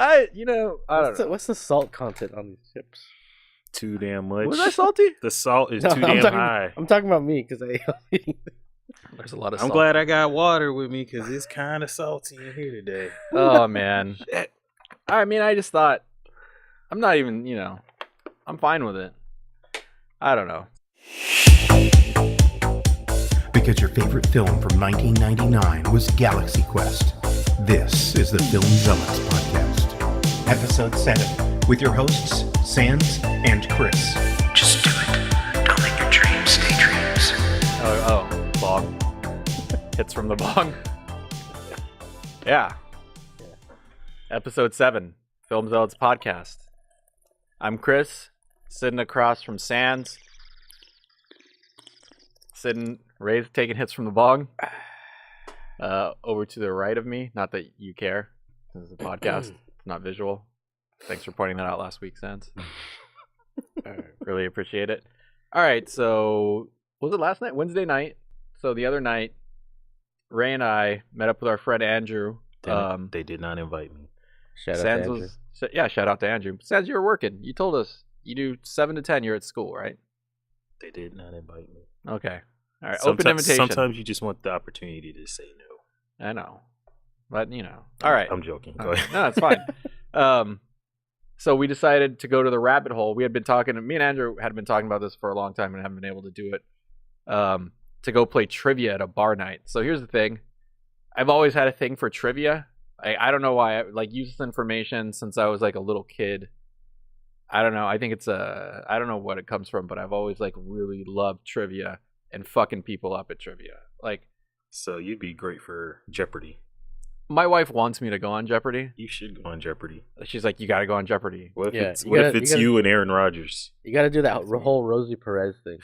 I don't know. What's the salt content on these chips? Too damn much. Was I salty? The salt is No, too damn high. I'm talking about me because There's a lot of I'm salt. glad I got water with me because it's kind of salty in here today. Oh, man. Shit. I mean, I just thought, I'm not even, I'm fine with it. I don't know. Because your favorite film from 1999 was Galaxy Quest. This is the Film Zealots Podcast. Episode 7, with your hosts, Sans and Chris. Just do it. Don't let your dreams stay dreams. Oh, bong. Hits from the bong. Yeah. Episode 7, Film Zealots Podcast. I'm Chris, sitting across from Sans. Ray's taking hits from the bong. Over to the right of me. Not that you care. This is a podcast, not visual. Thanks for pointing that out last week, Sans. Really appreciate it. All right, so was it last night? Wednesday night. So the other night, Ray and I met up with our friend Andrew. They did not invite me. Shout out to Andrew. Shout out to Andrew. Sans, you were working. You told us you do 7 to 10. You're at school, right? They did not invite me. Okay. All right. Open invitation. Sometimes you just want the opportunity to say no. I know. But, All right. I'm joking. Go ahead. No, it's fine. So we decided to go to the rabbit hole. Me and Andrew had been talking about this for a long time and haven't been able to do it. To go play trivia at a bar night. So here's the thing. I've always had a thing for trivia. I don't know why. I use this information since I was like a little kid. I don't know. I think I don't know what it comes from, but I've always really loved trivia and fucking people up at trivia. So you'd be great for Jeopardy. My wife wants me to go on Jeopardy. You should go on Jeopardy. She's like, you got to go on Jeopardy. What if it's you and Aaron Rodgers? You got to do that whole Rosie Perez thing.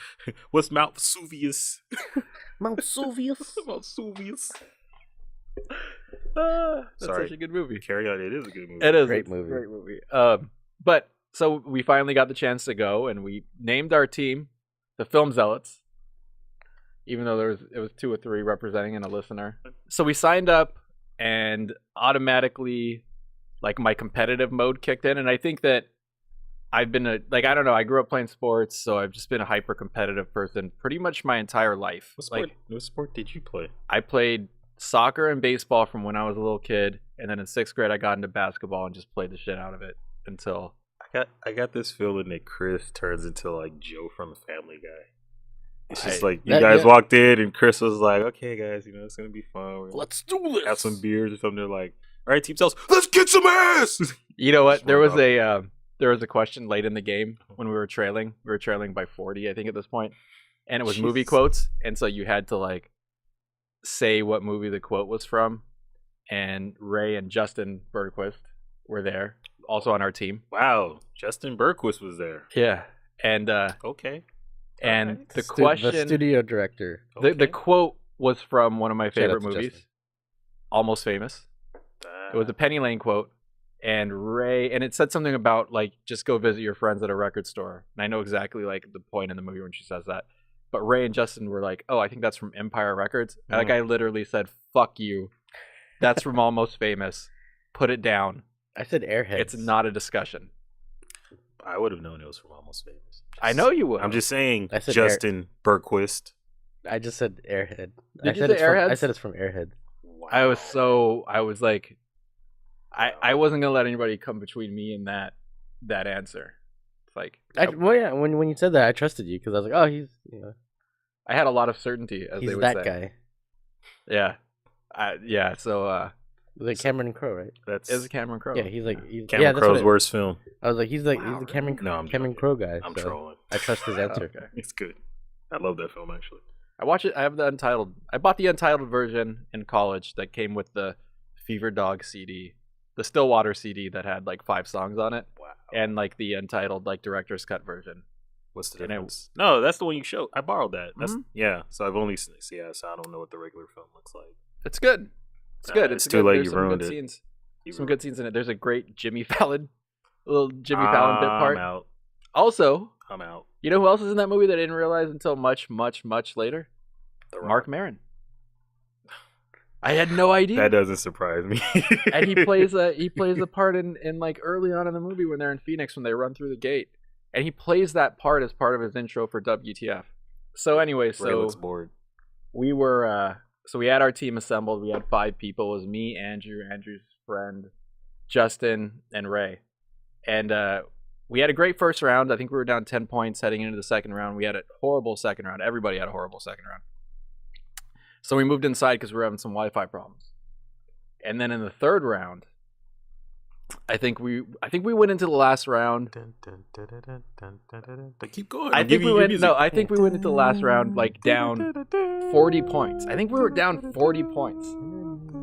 What's Mount Vesuvius? Mount Vesuvius? Mount Vesuvius. That's Sorry. such a good movie. Carry on. It is a good movie. It is. Great It's movie. a great movie. But so we finally got the chance to go, and we named our team the Film Zealots, even though it was 2 or 3 representing and a listener. So we signed up, and automatically, my competitive mode kicked in, and I think that I've been I don't know. I grew up playing sports, so I've just been a hyper competitive person pretty much my entire life. What sport did you play? I played soccer and baseball from when I was a little kid, and then in 6th grade I got into basketball and just played the shit out of it until I got this feeling that Chris turns into Joe from the Family Guy. It's just walked in and Chris was like, "Okay, guys, it's gonna be fun. Let's do this. Have some beers or something." They're like, "All right, team cells, let's get some ass." You know what? There was a question late in the game when we were trailing. We were trailing by 40, I think, at this point, and it was movie quotes, and so you had to say what movie the quote was from. And Ray and Justin Bergquist were there, also on our team. Wow, Justin Bergquist was there. Yeah, and okay. And right. the question, the studio director, the quote was from one of my favorite movies, Justin. Almost Famous. It was a Penny Lane quote, and it said something about just go visit your friends at a record store. And I know exactly the point in the movie when she says that. But Ray and Justin were like, "Oh, I think that's from Empire Records." And I literally said, "Fuck you, that's from Almost Famous. Put it down." I said Airheads. It's not a discussion. I would have known it was from Almost Famous. I know you would. I'm just saying, I said Justin Bergquist. I just said Airhead. Did you say Airheads? I said it's from Airhead. Wow. I was like, I wasn't gonna let anybody come between me and that answer. It's when you said that, I trusted you because I was like, oh, he's I had a lot of certainty, as he's they would that say. guy. Yeah. So Like Cameron Crowe, right? is Cameron Crowe. Yeah, he's Cameron Crowe's worst film. I was like, he's the Cameron joking. Crowe guy. I'm so trolling. I trust his answer. Okay. It's good. I love that film actually. I watch it. I have the untitled. I bought the untitled version in college that came with the Fever Dog CD, the Stillwater CD that had 5 songs on it, Wow. and the untitled director's cut version. What's the difference? No, that's the one you showed. I borrowed that. That's yeah. So I've only so I don't know what the regular film looks like. It's good. It's good. It's too late. You ruined it. Scenes. Some good scenes in it. There's a great Jimmy Fallon, little Jimmy Fallon bit part. I'm out. Also, I'm out. you know who else is in that movie that I didn't realize until much, much, much later? Mark Maron. I had no idea. That doesn't surprise me. And he plays a part in like early on in the movie when they're in Phoenix when they run through the gate, and he plays that part as part of his intro for WTF. So anyway, Ray looks bored. we were so we had our team assembled. We had 5 people. It was me, Andrew, Andrew's friend, Justin, and Ray, and we had a great first round. I think we were down 10 points heading into the second round. We had a horrible second round. Everybody had a horrible second round. So we moved inside because we were having some Wi-Fi problems. And then in the third round, I think we went into the last round. Keep going. I think we went into the last round like down 40 points. I think we were down 40 points.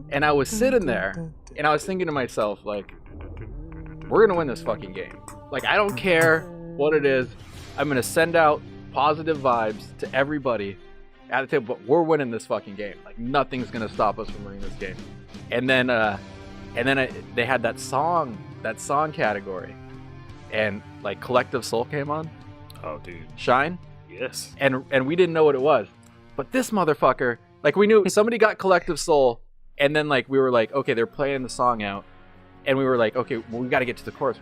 And I was sitting there and I was thinking to myself, like, we're gonna win this fucking game. Like, I don't care what it is. I'm gonna send out positive vibes to everybody at the table, but we're winning this fucking game. Like, nothing's gonna stop us from winning this game. And then they had that song category, and like Collective Soul came on. Oh, dude. Shine. Yes. And we didn't know what it was, but this motherfucker, like, we knew somebody got Collective Soul, and then like we were like, okay, they're playing the song out, and we were like, okay, well, we got to get to the chorus.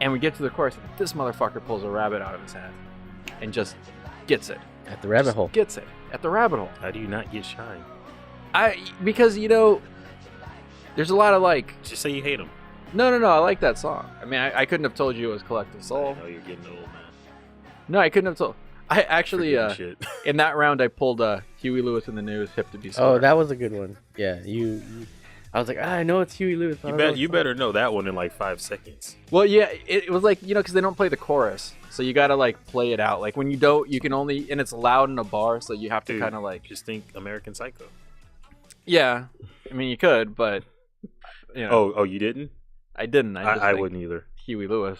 And we get to the chorus, and this motherfucker pulls a rabbit out of his hat and just gets it. At the rabbit hole. Gets it at the rabbit hole. How do you not get Shine? Because there's a lot of like. Just say you hate him. No. I like that song. I mean, I couldn't have told you it was Collective Soul. I know you're getting old, man. No, I couldn't have told. I actually, shit. in that round, I pulled Huey Lewis in the News, Hip to Be Square. Oh, that was a good one. Yeah, you I was like, I know it's Huey Lewis. You better know that one in like 5 seconds. Well, yeah, it was like, because they don't play the chorus, so you gotta like play it out. Like when you don't, you can only, and it's loud in a bar, so you have to kind of like. Just think American Psycho. Yeah, I mean you could, but Oh, you didn't? I didn't. I wouldn't either. Huey Lewis.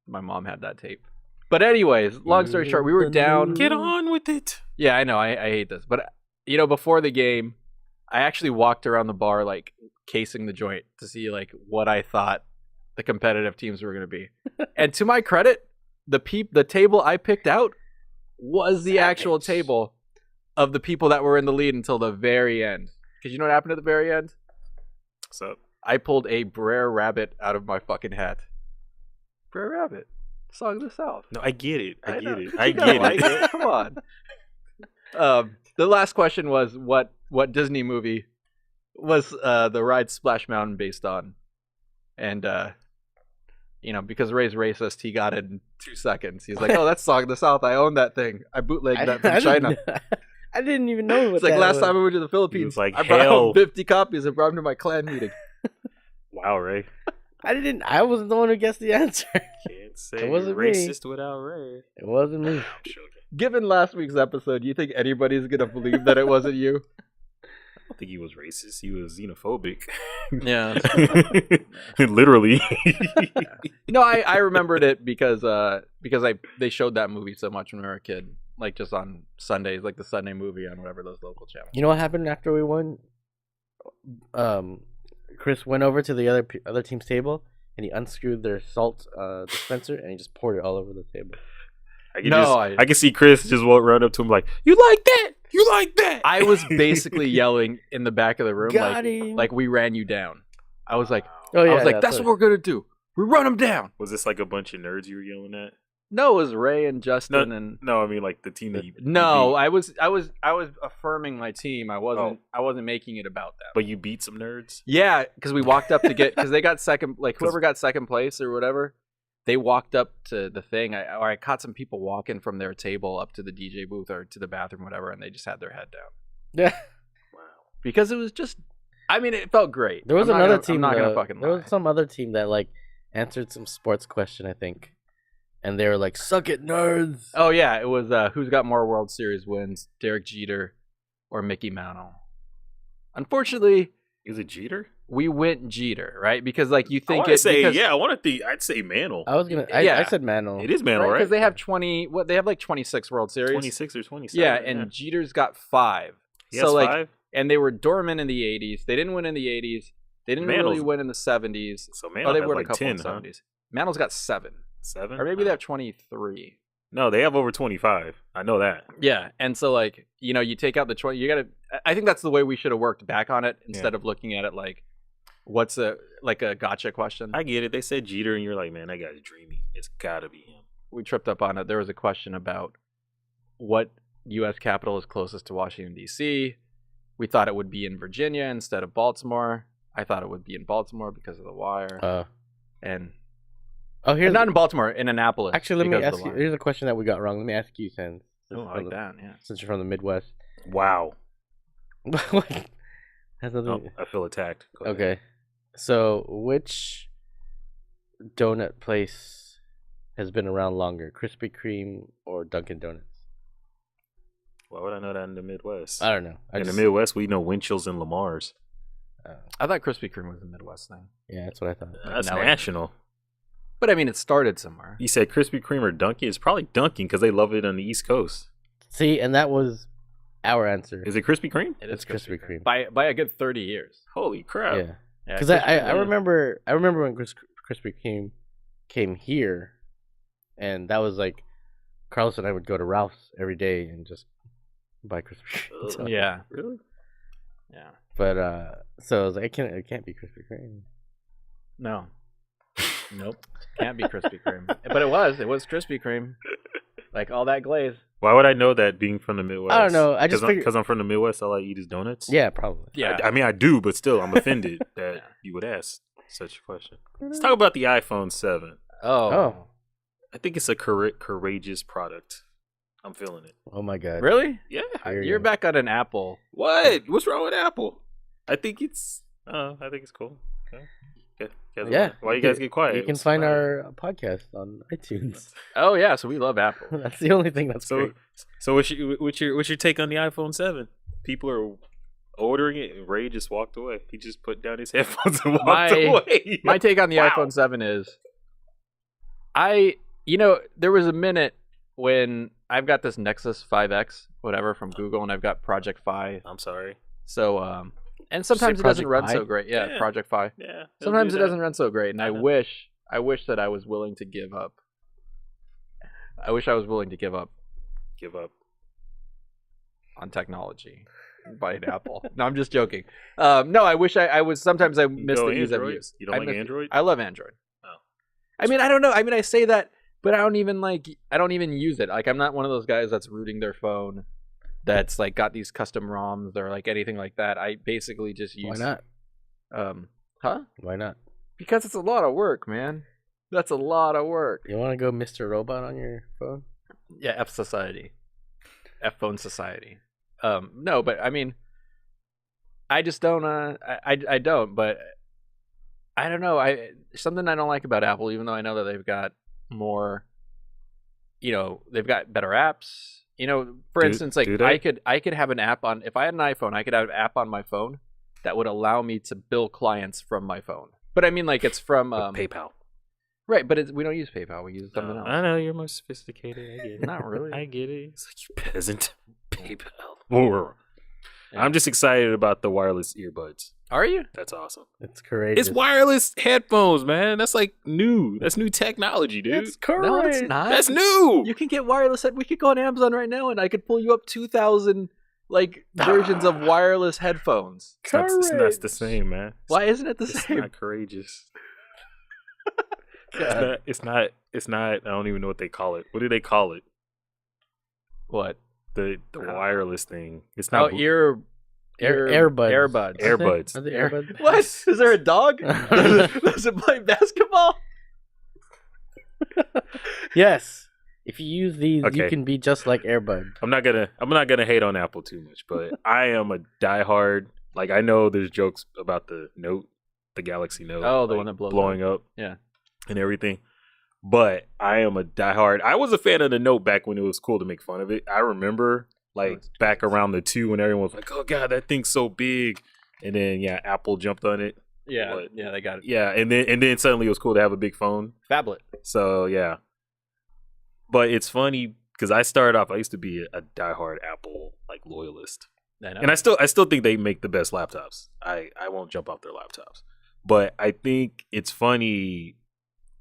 My mom had that tape. But anyways, long story short, we were down. Get on with it. Yeah, I know. I hate this, but before the game, I actually walked around the bar like casing the joint to see like what I thought the competitive teams were going to be. And to my credit, the table I picked out was the actual table of the people that were in the lead until the very end. Because you know what happened at the very end? What's up? I pulled a Brer Rabbit out of my fucking hat. Brer Rabbit, Song of the South. No, I get it. I get it. I get it. Come on. The last question was what Disney movie was the ride Splash Mountain based on? And because Ray's racist, he got it in 2 seconds. He's like, "Oh, that's Song of the South. I own that thing. I bootlegged that from China." I didn't even know what it's like that last was. time I went to the Philippines. Like, I brought home 50 copies and brought them to my clan meeting. Wow, Ray. I wasn't the one who guessed the answer. Can't say It wasn't me. racist without Ray. It wasn't me. I'm joking. Given last week's episode, do you think anybody's gonna believe that it wasn't you? I don't think he was racist. He was xenophobic. Yeah. Literally. I remembered it because they showed that movie so much when we were a kid, like just on Sundays, like the Sunday movie on whatever those local channels. You know what happened after we won? Chris went over to the other team's table and he unscrewed their salt dispenser and he just poured it all over the table. I can see Chris just run up to him like, "You like that? You like that?" I was basically yelling in the back of the room, Got him. like we ran you down. I was like, Oh yeah, that's what we're gonna do. We run them down. Was this like a bunch of nerds you were yelling at? No, it was Ray and Justin and. No, I mean like the team that you. No, you beat. I was affirming my team. I wasn't making it about them. But you beat some nerds. Yeah, because we walked up to get because they got second. Like whoever got second place or whatever, they walked up to the thing. I caught some people walking from their table up to the DJ booth or to the bathroom, whatever, and they just had their head down. Yeah. Wow. Because it was just. I mean, it felt great. There was another team. I'm not gonna fucking lie. There was some other team that like answered some sports question, I think. And they were like, "Suck it, nerds!" Oh yeah, it was who's got more World Series wins, Derek Jeter or Mickey Mantle. Unfortunately, Is it Jeter? we went Jeter, right? Because like you I think want to say I'd say Mantle. I said Mantle. It is Mantle, right? Because they have 20. They have like 26 World Series. 26 or 27. Yeah, and Jeter's got 5. He has 5. And they were dormant in the 80s. They didn't win in the 80s. They didn't really win in the 70s. So Mantle they has won like a couple 10, in the 70s. Mantle's got 7. 7? Or maybe they have 23. No, they have over 25. I know that. Yeah, and so like you take out the 20. You gotta. I think that's the way we should have worked back on it instead of looking at it like, what's a gotcha question. I get it. They said Jeter, and you're like, man, that guy's dreamy. It's gotta be him. We tripped up on it. There was a question about what U.S. capital is closest to Washington D.C. We thought it would be in Virginia instead of Baltimore. I thought it would be in Baltimore because of the wire. And here's not in Baltimore, in Annapolis. Actually, let me ask you. Here's a question that we got wrong. Let me ask you, Sans. Oh, I like that. Yeah. Since you're from the Midwest. Wow. Has nothing. I feel attacked. Okay. So, which donut place has been around longer, Krispy Kreme or Dunkin' Donuts? Why would I know that in the Midwest? I don't know. In the Midwest, we know Winchell's and Lamar's. I thought Krispy Kreme was a Midwest thing. Yeah, that's what I thought. That's national. But I mean, it started somewhere. You said Krispy Kreme or Dunkin'? It's probably Dunkin' because they love it on the East Coast. See, and that was our answer. Is it Krispy Kreme? It's Krispy Kreme. By a good 30 years. Holy crap. Yeah. Because I remember when Krispy Kreme came here, and that was like Carlos and I would go to Ralph's every day and just buy Krispy Kreme. So, yeah. Really? Yeah. But so I was like, it can't be Krispy Kreme. No. Nope. Can't be Krispy Kreme. But it was Krispy Kreme. Like all that glaze. Why would I know that being from the Midwest? I don't know. I just because I'm from the Midwest. All I eat is donuts. Yeah, probably. Yeah. I mean, I do, but still, I'm offended that you would ask such a question. Let's talk about the iPhone 7. Oh. I think it's a courageous product. I'm feeling it. Oh my god. Really? Yeah. You're back on an Apple. What? What's wrong with Apple? I think it's cool. Okay. Yeah. Why you guys get quiet? You can find our podcast on iTunes. Oh yeah, so we love Apple. That's the only thing that's great. So what's your take on the iPhone 7? People are ordering it, and Ray just walked away. He just put down his headphones and walked away. My take on the iPhone 7 is, there was a minute when I've got this Nexus 5X, whatever, from Google, and I've got Project Fi. I'm sorry. So, and sometimes it doesn't run so great. Yeah, Project Fi. Yeah. Sometimes it doesn't run so great, and I wish that I was willing to give up. I wish I was willing to give up on technology by an Apple. No, I'm just joking. No, I wish I was. Sometimes I miss the ease of use. You don't like Android? I love Android. Oh. I mean, I don't know. I mean, I say that, but I don't even use it. Like, I'm not one of those guys that's rooting their phone, that's like got these custom ROMs or like anything like that. I basically just use. Why not? Huh? Why not? Because it's a lot of work, man. That's a lot of work. You want to go Mr. Robot on your phone? Yeah, F Phone Society. No, but I mean, I just don't. I don't. But I don't know. Something I don't like about Apple, even though I know that they've got more. They've got better apps. For instance, like I could have an app on. If I had an iPhone, I could have an app on my phone that would allow me to bill clients from my phone. But I mean, like, it's from PayPal. Right, but we don't use PayPal. We use something else. I know you're more sophisticated. I get it. Not really. I get it. It's like, you peasant. PayPal. Yeah. I'm just excited about the wireless earbuds. Are you? That's awesome. It's courageous. It's wireless headphones, man. That's like new. That's new technology, dude. That's correct. No, it's not. That's new. You can get wireless. We could go on Amazon right now, and I could pull you up 2,000 versions of wireless headphones. That's the same, man. Why isn't it the same? It's not courageous. It's not. I don't even know what they call it. What do they call it? What? The wireless thing. It's not. Airbuds. Airbuds. Are they Airbuds? What? Is there a dog? Does it play basketball? Yes. If you use these, Okay. you can be just like Airbud. I'm not gonna hate on Apple too much, but I am a diehard. Like, I know there's jokes about the Note, the Galaxy Note. Oh, the one that blowing up. Yeah. And everything. But I am a diehard. I was a fan of the Note back when it was cool to make fun of it. I remember back around the 2 when everyone was like, "Oh God, that thing's so big," and then Apple jumped on it. Yeah, they got it. Yeah, and then suddenly it was cool to have a big phone. Phablet. So yeah, but it's funny because I started off. I used to be a diehard Apple loyalist, and I still think they make the best laptops. I won't jump off their laptops, but I think it's funny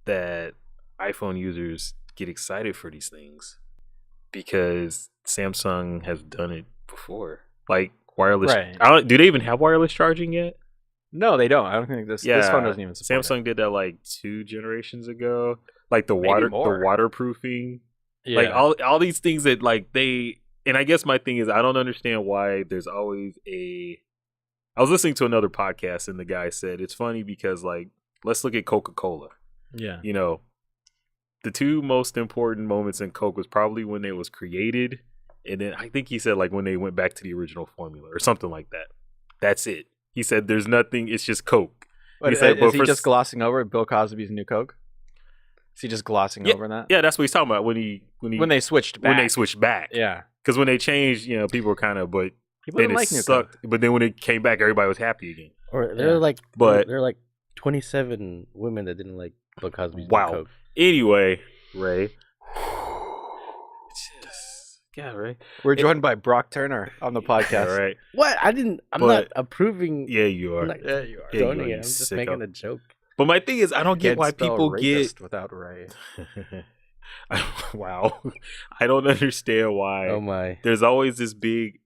that iPhone users get excited for these things because Samsung has done it before. Like wireless. Right. Do they even have wireless charging yet? No, they don't. I don't think this phone doesn't even support Samsung did that like 2 generations ago. Like the Maybe more. waterproofing. it. Like all these things that like they, and I guess my thing is I don't understand why there's always I was listening to another podcast and the guy said it's funny because like let's look at Coca-Cola. Yeah. You know, the 2 most important moments in Coke was probably when it was created, and then I think he said like when they went back to the original formula or something like that. That's it. He said there's nothing. It's just Coke. But is he just glossing over Bill Cosby's New Coke? Is he just glossing over that? Yeah, that's what he's talking about when they switched back. When they switched back. Yeah. Because when they changed, you know, people were kind of, but People then didn't it like New sucked. Coke. But then when it came back, everybody was happy again. Or there are like, But- there are like 27 women that didn't like Bill Cosby's Wow. Coke. Anyway, Ray. Yeah, Ray. We're joined by Brock Turner on the podcast. All right. What? I'm But- not approving. Yeah, you are. I'm not Yeah, you are. Yeah, condoning you it. I'm just sicko. making a joke. But my thing is, I don't get Can't why spell people get. rapist without Ray. Wow. I don't understand why Oh my. there's always this big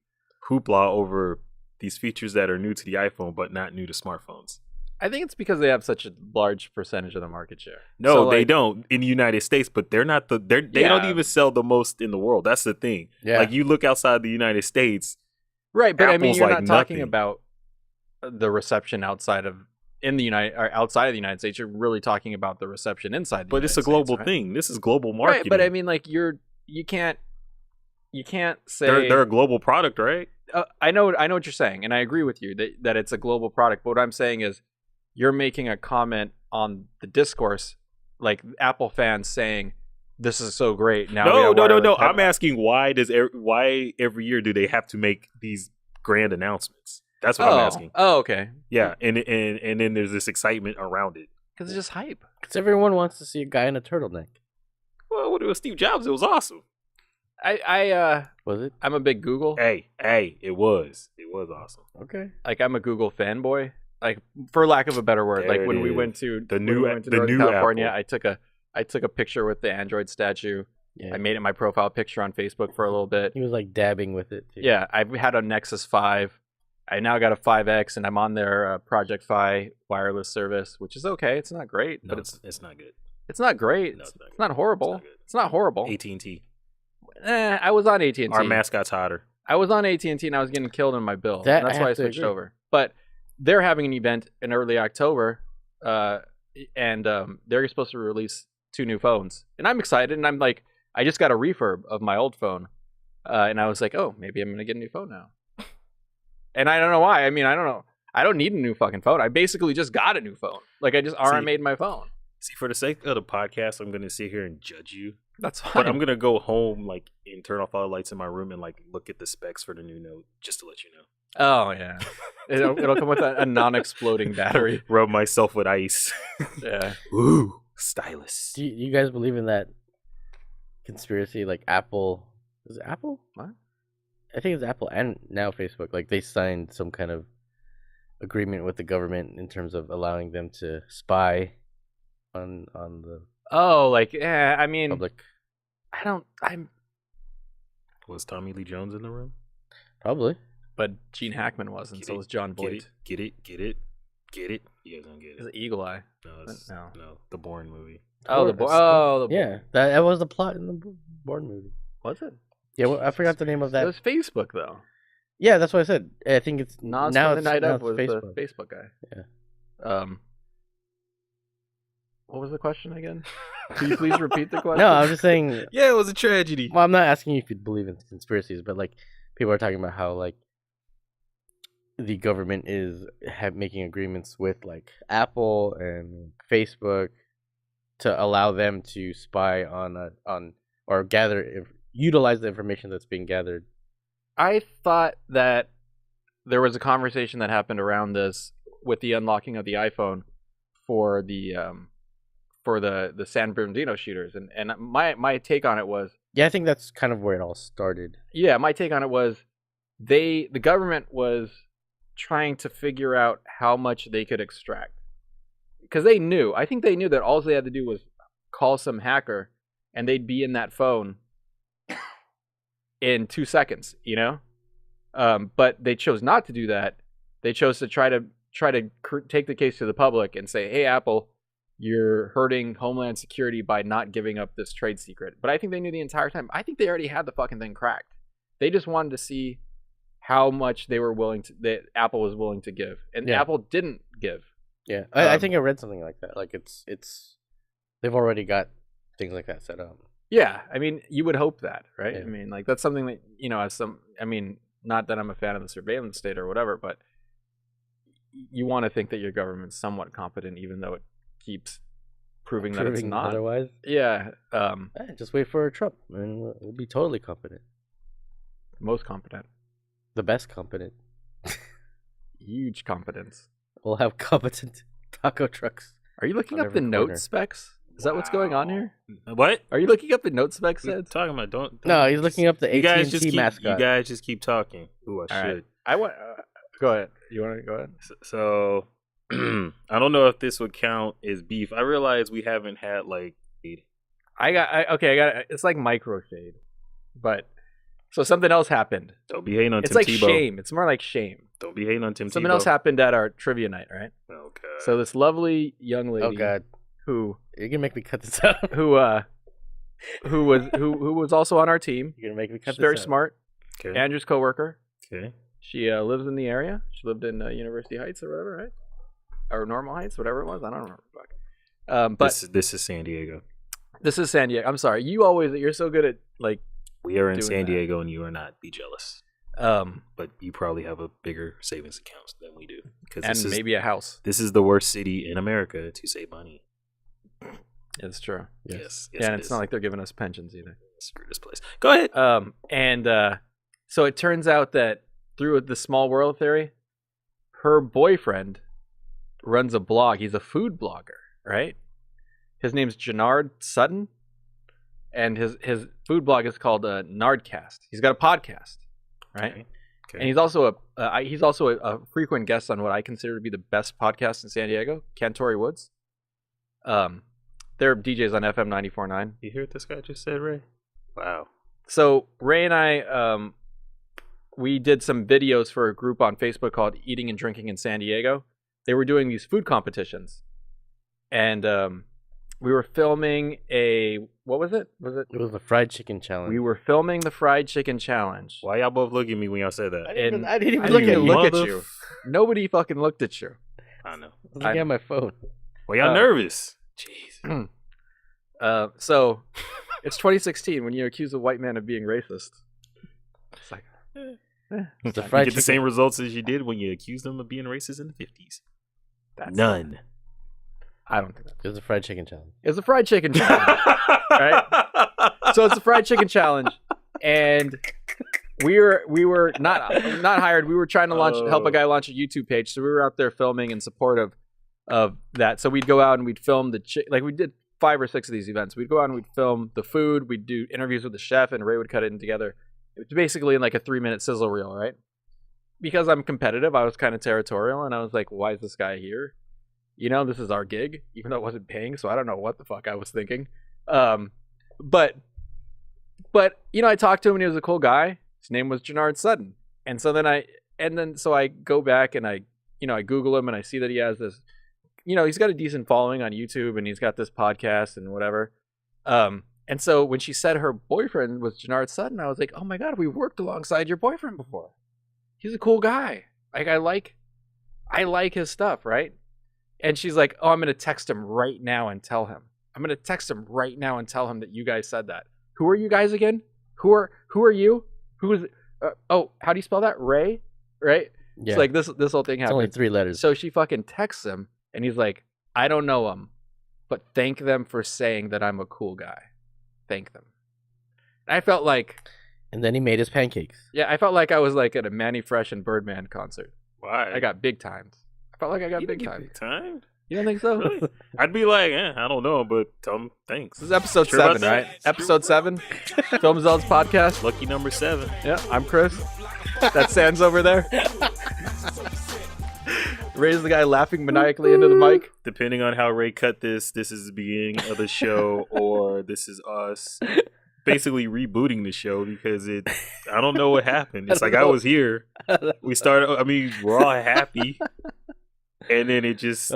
hoopla over these features that are new to the iPhone, but not new to smartphones. I think it's because they have such a large percentage of the market share. No, So, they like, don't in the United States, but they don't Yeah. even sell the most in the world. That's the thing. Yeah. Like you look outside the United States, Right, but I mean, Apple's you're like not talking nothing. about the reception outside of the United States. You're really talking about the reception inside. but it's a United global States, right? thing. This is global marketing. Right, but I mean, like you can't say they're a global product, right? I know what you're saying, and I agree with you that it's a global product. But what I'm saying is, you're making a comment on the discourse, like Apple fans saying, "This is so great." Now, No. we got wireless I'm headphones. asking why every year do they have to make these grand announcements? That's what I'm asking. Oh, okay. Yeah, and then there's this excitement around it. Because it's just hype. Because everyone wants to see a guy in a turtleneck. Well, when it was Steve Jobs, it was awesome. Was it? I'm a big Google. Hey, it was awesome. Okay. Like I'm a Google fanboy. Like for lack of a better word. There Like it when we is. went to The when new- we went to the Northern new California, Apple. I took a picture with the Android statue. Yeah. I made it my profile picture on Facebook for a little bit. He was like dabbing with it too. Yeah, I've had a Nexus 5. I now got a 5X, and I'm on their Project Fi wireless service, which is okay. It's not great, No, but it's not good. it's not great. No, It's, it's not it's not horrible. It's not good. It's not horrible. AT&T. I was on AT&T. Our mascot's hotter. I was on AT&T, and I was getting killed in my bill. That And that's I why I have to switched agree. over. But they're having an event in early October, and they're supposed to release 2 new phones, and I'm excited. And I'm like, I just got a refurb of my old phone, and I was like, oh, maybe I'm gonna get a new phone now. And I don't know why. I mean, I don't know. I don't need a new fucking phone. I basically just got a new phone. Like I just RMA'd my phone. See, for the sake of the podcast, I'm gonna sit here and judge you. That's fine. But I'm gonna go home, like, and turn off all the lights in my room and like look at the specs for the new Note, just to let you know. Oh yeah, it'll come with a non-exploding battery. Rub myself with ice. Yeah. Ooh, stylus. Do you guys believe in that conspiracy? Like Apple, is it Apple? What? I think it's Apple and now Facebook. Like they signed some kind of agreement with the government in terms of allowing them to spy on the Oh, like yeah. I mean, public. I'm. Was Tommy Lee Jones in the room? Probably. But Gene Hackman wasn't. Get So it, was John Boyd. Get it. You guys don't get Is it. it Eagle Eye? No, No. no, the Bourne movie. Oh, the Bourne. Bourne. Yeah, that was the plot in the Bourne movie. Was it? Yeah, well, I forgot the name of It that. was Facebook though. Yeah, that's what I said. I think it's Nas now from the it's, Night now Up it's was Facebook. the Facebook guy. Yeah. What was the question again? Can you please repeat the question? No, I was just saying. Yeah, it was a tragedy. Well, I'm not asking you if you believe in conspiracies, but like people are talking about how like the government is making agreements with like Apple and Facebook to allow them to spy on or utilize the information that's being gathered. I thought that there was a conversation that happened around this with the unlocking of the iPhone for the San Bernardino shooters, and my take on it was, Yeah, I think that's kind of where it all started. yeah, my take on it was the government was trying to figure out how much they could extract, because I think they knew that all they had to do was call some hacker and they'd be in that phone in 2 seconds, you know? But they chose not to do that. They chose to try to take the case to the public and say, hey, Apple, you're hurting Homeland Security by not giving up this trade secret. But I think they knew the entire time. I think they already had the fucking thing cracked. They just wanted to see how much that Apple was willing to give. And Apple didn't give. Yeah. I think I read something like that. Like it's they've already got things like that set up. Yeah, I mean, you would hope that, right? Yeah. I mean, like, that's something that, you know, not that I'm a fan of the surveillance state or whatever, but you want to think that your government's somewhat competent, even though it keeps proving that it's not. Otherwise, yeah. Just wait for Trump, and we'll be totally competent. Most competent. The best competent. Huge competence. We'll have competent taco trucks. Are you looking on up the every note corner. specs? Is that what's going on here? What? Are you looking up the note specs? What are you Ed? talking about? Don't No, he's looking up the you guys AT&T mascot. You guys just keep talking. Ooh, I All should. right. I want. Go ahead. You want to go ahead? So I don't know if this would count as beef. I realize we haven't had like. I got. It's like micro shade, but so something else happened. Don't be hating on It's Tim like Tebow. shame. It's more like shame. Don't be hating on Tim Something Tebow. else happened at our trivia night, right? Oh god. So this lovely young lady, Oh God, who you're gonna make me cut this out. who was also on our team. You're gonna make me cut She's this very out. smart. Okay. Andrew's coworker. Okay. She lives in the area. She lived in University Heights or whatever, right? Or Normal Heights, whatever it was. I don't remember. But This is San Diego. this is San Diego. I'm sorry. You're so good at like. We are in Doing San that. Diego, and you are not. Be jealous. But you probably have a bigger savings account than we do. And maybe a house. This is the worst city in America to save money. It's true. Yes. Yeah, and it's not like they're giving us pensions either. Screw this place. Go ahead. So it turns out that through the small world theory, her boyfriend runs a blog. He's a food blogger, right? His name's Jannard Sutton, and his food blog is called Nardcast. He's got a podcast, right? Okay. And he's also a frequent guest on what I consider to be the best podcast in San Diego, Cantori Woods. They're DJs on FM 94.9. You hear what this guy just said, Ray? Wow. So Ray and I, we did some videos for a group on Facebook called Eating and Drinking in San Diego. They were doing these food competitions, and we were filming what was it? It was the fried chicken challenge. We were filming the fried chicken challenge. Why y'all both look at me when y'all said that? I didn't I even didn't look even at you. look at Motherf- you. Nobody fucking looked at you. I know. I was looking at my phone. Why y'all nervous? Jeez. So it's 2016 when you accuse a white man of being racist. It's like, It's a You fried get the chicken. same results as you did when you accused them of being racist in the 50s. that's None. I don't think that. It was a fried chicken challenge. It's a fried chicken challenge. Right? So it's a fried chicken challenge, and we were not hired. We were trying to help a guy launch a YouTube page, so we were out there filming in support of that. So we'd go out and we'd film like we did 5 or 6 of these events. We'd go out and we'd film the food. We'd do interviews with the chef, and Ray would cut it in together. It was basically in like a 3-minute sizzle reel, right? Because I'm competitive, I was kind of territorial, and I was like, "Why is this guy here? You know, this is our gig," even though it wasn't paying. So I don't know what the fuck I was thinking. But you know, I talked to him and he was a cool guy. His name was Jannard Sutton. And so then I go back and I Google him and I see that he has this, he's got a decent following on YouTube and he's got this podcast and whatever. And so when she said her boyfriend was Jannard Sutton, I was like, oh my God, we worked alongside your boyfriend before. He's a cool guy. Like I like his stuff, right? And she's like, oh, I'm going to text him right now and tell him. I'm going to text him right now and tell him that you guys said that. Who are you guys again? Who are you? Who is how do you spell that? Ray? Right? Yeah. It's like this whole thing It's only happened. 3 letters. So she fucking texts him and he's like, I don't know him, but thank them for saying that I'm a cool guy. Thank them. I felt like, And then he made his pancakes. yeah, I felt like I was like at a Manny Fresh and Birdman concert. Why? I got big times. I felt like I got You big didn't get times. big time. You don't think so? Really? I'd be like, I don't know, but tell them thanks. This is episode Sure about 7, right? that? Episode 7, Film Zealots podcast. Lucky number 7. Yeah, I'm Chris. That's Sans over there. Ray's the guy laughing maniacally into the mic. Depending on how Ray cut this is the beginning of the show, or this is us basically rebooting the show because I don't know what happened. It's like I was here. We started. I mean, we're all happy, and then it just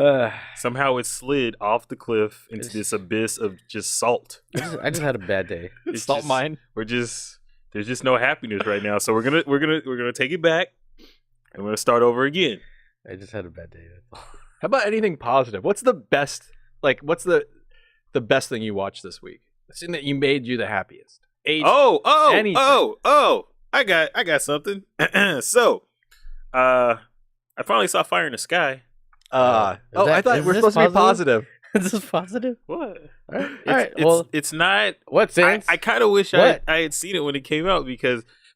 somehow it slid off the cliff into this abyss of just salt. I just had a bad day. It's salt mine. There's just no happiness right now. So we're gonna take it back, and we're gonna start over again. I just had a bad day. How about anything positive? What's the best? Like, what's the best thing you watched this week? The thing that you made you the happiest. Anything. I got something. So, I finally saw Fire in the Sky. I thought we're supposed to be positive. Is this positive? What? All right. Well, it's not. What sense? I kind of wish I had seen it when it came out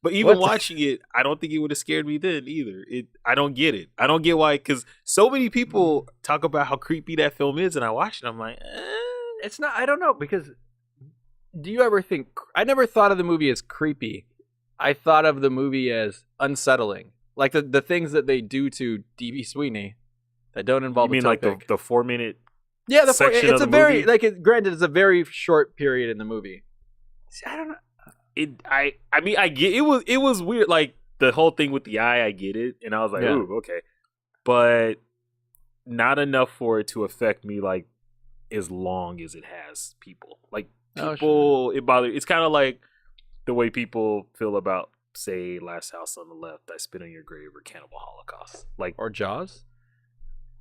but even watching it, I don't think it would have scared me then either. I don't get it. I don't get why, because so many people talk about how creepy that film is, and I watched it, I'm like, it's not. I don't know, because do you ever think? I never thought of the movie as creepy. I thought of the movie as unsettling, like the things that they do to D.B. Sweeney that don't involve. You mean like the 4 minute? Yeah, section it's of a the very movie? like granted, it's a very short period in the movie. See, I don't know. I mean, I get it was weird, like the whole thing with the eye. I get it, and I was like, Yeah. ooh, okay, but not enough for it to affect me like as long as it has people. Like people, it bothers. It's kind of like the way people feel about, say, Last House on the Left, I Spit on Your Grave, or Cannibal Holocaust, like Or Jaws.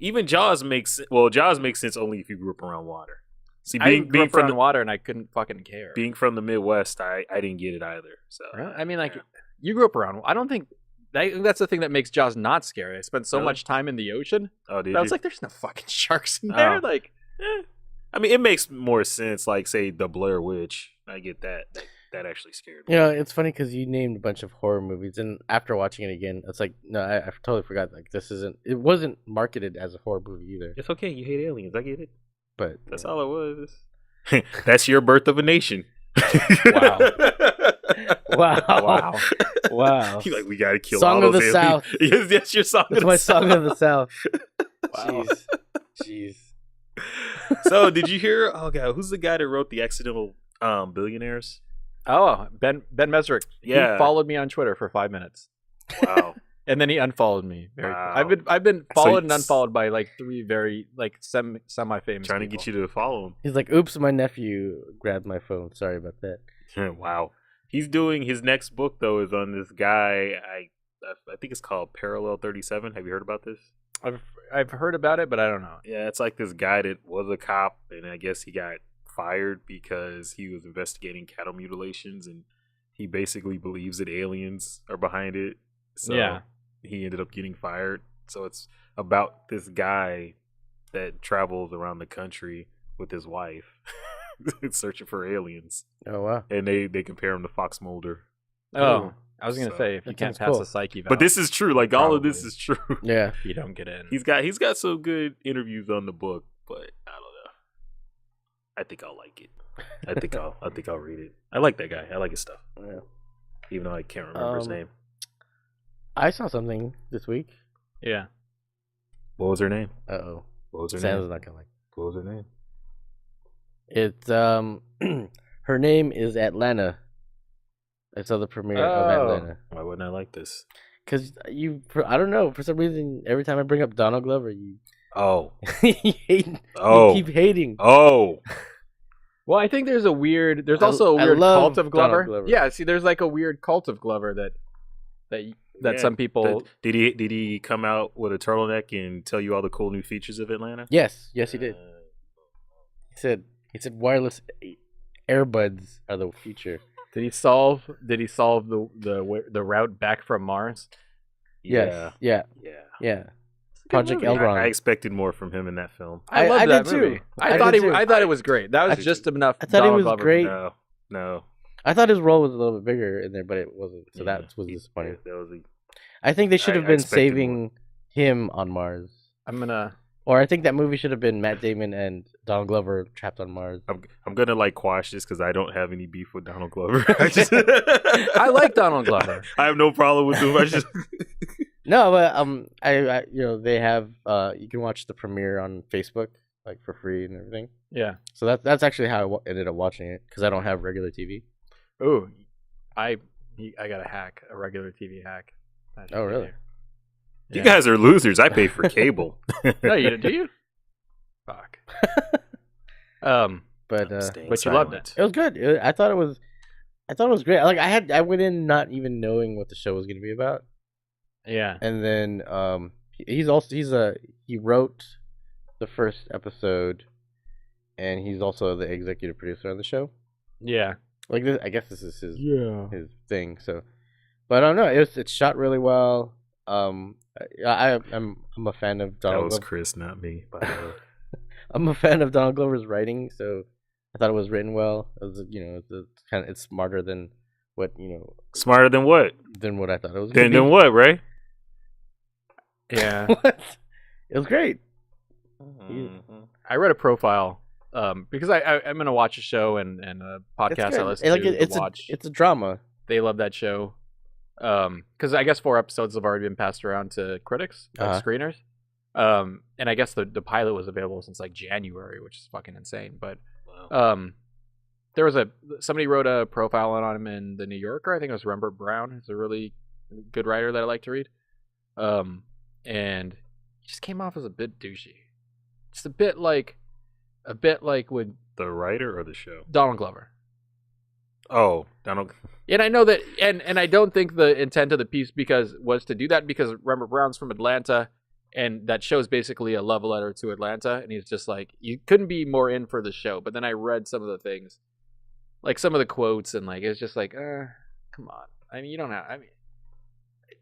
Even Jaws makes sense only if you grew up around water. See, I grew up from around water and I couldn't fucking care. being from the Midwest, I didn't get it either. So Really? I mean, like, yeah. you grew up around. I don't think that's the thing that makes Jaws not scary. I spent so Really? much time in the ocean. Oh, did I was you? like, there's no fucking sharks in there. Oh. Like, I mean, it makes more sense. Like, say, the Blair Witch. I get that. That actually scared me. You know, it's funny because you named a bunch of horror movies, and after watching it again, it's like, no, I totally forgot. Like, it wasn't marketed as a horror movie either. It's okay. You hate aliens. I get it. But That's all it was. That's your Birth of a Nation. Wow. wow, wow. You're like, we gotta kill Song all of those the aliens. South. Yes, that's your song. That's of my the song South. of the South. Wow. Jeez. So, did you hear? Oh god, who's the guy that wrote the Accidental Billionaires? Oh, Ben Mesrick. Yeah. He followed me on Twitter for 5 minutes. Wow. And then he unfollowed me. Wow. I've been followed and it's- unfollowed by like 3 very like semi-famous Trying to people. get you to follow him. He's like, oops, my nephew grabbed my phone. Sorry about that. Wow. He's doing his next book though is on this guy. I think it's called Parallel 37. Have you heard about this? I've heard about it, but I don't know. Yeah, it's like this guy that was a cop, and I guess he got fired because he was investigating cattle mutilations, and he basically believes that aliens are behind it. So Yeah. he ended up getting fired. So it's about this guy that travels around the country with his wife searching for aliens, Oh, wow. and they compare him to Fox Mulder. Oh, I was gonna So, say if you that can't sounds pass cool. a psyche, But this is true. Like all of this Probably. is true. Yeah. you don't get in. He's got some good interviews on the book, but I don't know. I think I'll like it. I think I'll read it. I like that guy. I like his stuff, Yeah. even though I can't remember his Um, name. I saw something this week. Yeah. What was her name? Uh-oh. What was her Santa's name? not gonna like What was her name? It's her name is Atlanta. I saw the premiere of Atlanta. Why wouldn't I like this? Cause I don't know, for some reason, every time I bring up Donald Glover, you Oh, you keep hating. oh. Well, I think there's I also a weird love cult of Glover. Donald Glover. Yeah, see, there's like a weird cult of Glover that Yeah, some people. Did he come out with a turtleneck and tell you all the cool new features of Atlanta? Yes, he did. He said wireless earbuds are the future. Did he solve the route back from Mars? Yes. Yeah. Yeah. Project movie. Elrond. I expected more from him in that film. I I love that did movie. too. I I thought did too. I thought it was great. That I was did just too. enough. I thought it Donald was Glover. great. No. I thought his role was a little bit bigger in there, but it wasn't. So that was disappointing. That was I think they should have I been expected saving him on Mars. I'm gonna. Or I think that movie should have been Matt Damon and Donald Glover trapped on Mars. I'm gonna like quash this because I don't have any beef with Donald Glover. I like Donald Glover. I have no problem with him. I just No, but I they have you can watch the premiere on Facebook like for free and everything. Yeah. So that's actually how I ended up watching it because I don't have regular TV. Ooh, I got a regular TV hack. Oh, really? You guys are losers. I pay for cable. No, you do you? Fuck. But you loved it. It was good. I thought it was great. Like I went in not even knowing what the show was going to be about. Yeah. And then he wrote the first episode, and he's also the executive producer on the show. Yeah. Like this, I guess this is his thing. So, but I don't know. It's shot really well. I'm a fan of Donald. That was Glover. Chris, not me. By the way. I'm a fan of Donald Glover's writing, so I thought it was written well. It was, it's smarter than what Smarter than what? than what I thought it was. Than what, Ray? Yeah. What? It was great. I read a profile because I'm gonna watch a show and a podcast I listen to watch. It's a drama. They love that show. Because I guess 4 episodes have already been passed around to critics, like screeners. And I guess the pilot was available since like January, which is fucking insane. But there was somebody wrote a profile on him in the New Yorker. I think it was Rembert Brown. He's a really good writer that I like to read. And he just came off as a bit douchey. Just a bit like with The writer or the show? Donald Glover. Oh, Donald. And I know that, and I don't think the intent of the piece was to do that because Rembert Brown's from Atlanta, and that show's basically a love letter to Atlanta, and he's just like, you couldn't be more in for the show. But then I read some of the things, like some of the quotes, and like it's just like, come on. I mean, you don't have. I mean,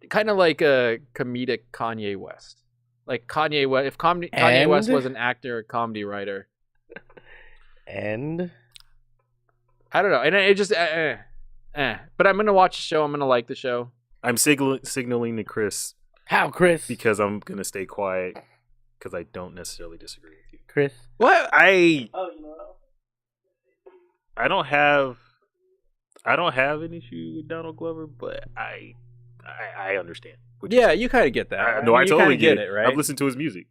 kind of like a comedic Kanye West. Like Kanye West, if Kanye West was an actor, a comedy writer, and I don't know, and it just, but I'm gonna watch the show. I'm gonna like the show. I'm signaling to Chris. How, Chris? Because I'm gonna stay quiet because I don't necessarily disagree with you. Chris, What? you know. I don't have an issue with Donald Glover, but I understand. Yeah, you kind of get that. No, I you totally kinda get it. right? I've listened to his music.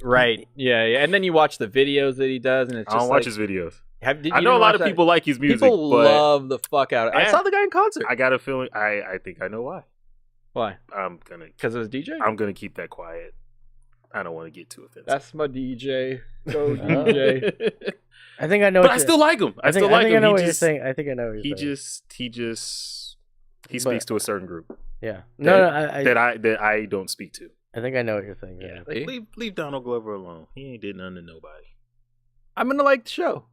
Right. Yeah, yeah. And then you watch the videos that he does, and it's I just don't watch his videos. Did I you know a lot watch of that? people like his music, People but love the fuck out of it. I Yeah. saw the guy in concert. I got a feeling. I think I know why. Why? Because it was DJ? I'm gonna keep that quiet. I don't want to get too offensive. That's my DJ. Go DJ. I think I know. But I still like him. I think still like him. I know He what you're just- saying. I think I know what you're saying. He speaks to a certain group Yeah. that I don't speak to. I think I know what you're saying. Yeah, Yeah. like, leave Donald Glover alone. He ain't did nothing to nobody. I'm gonna like the show.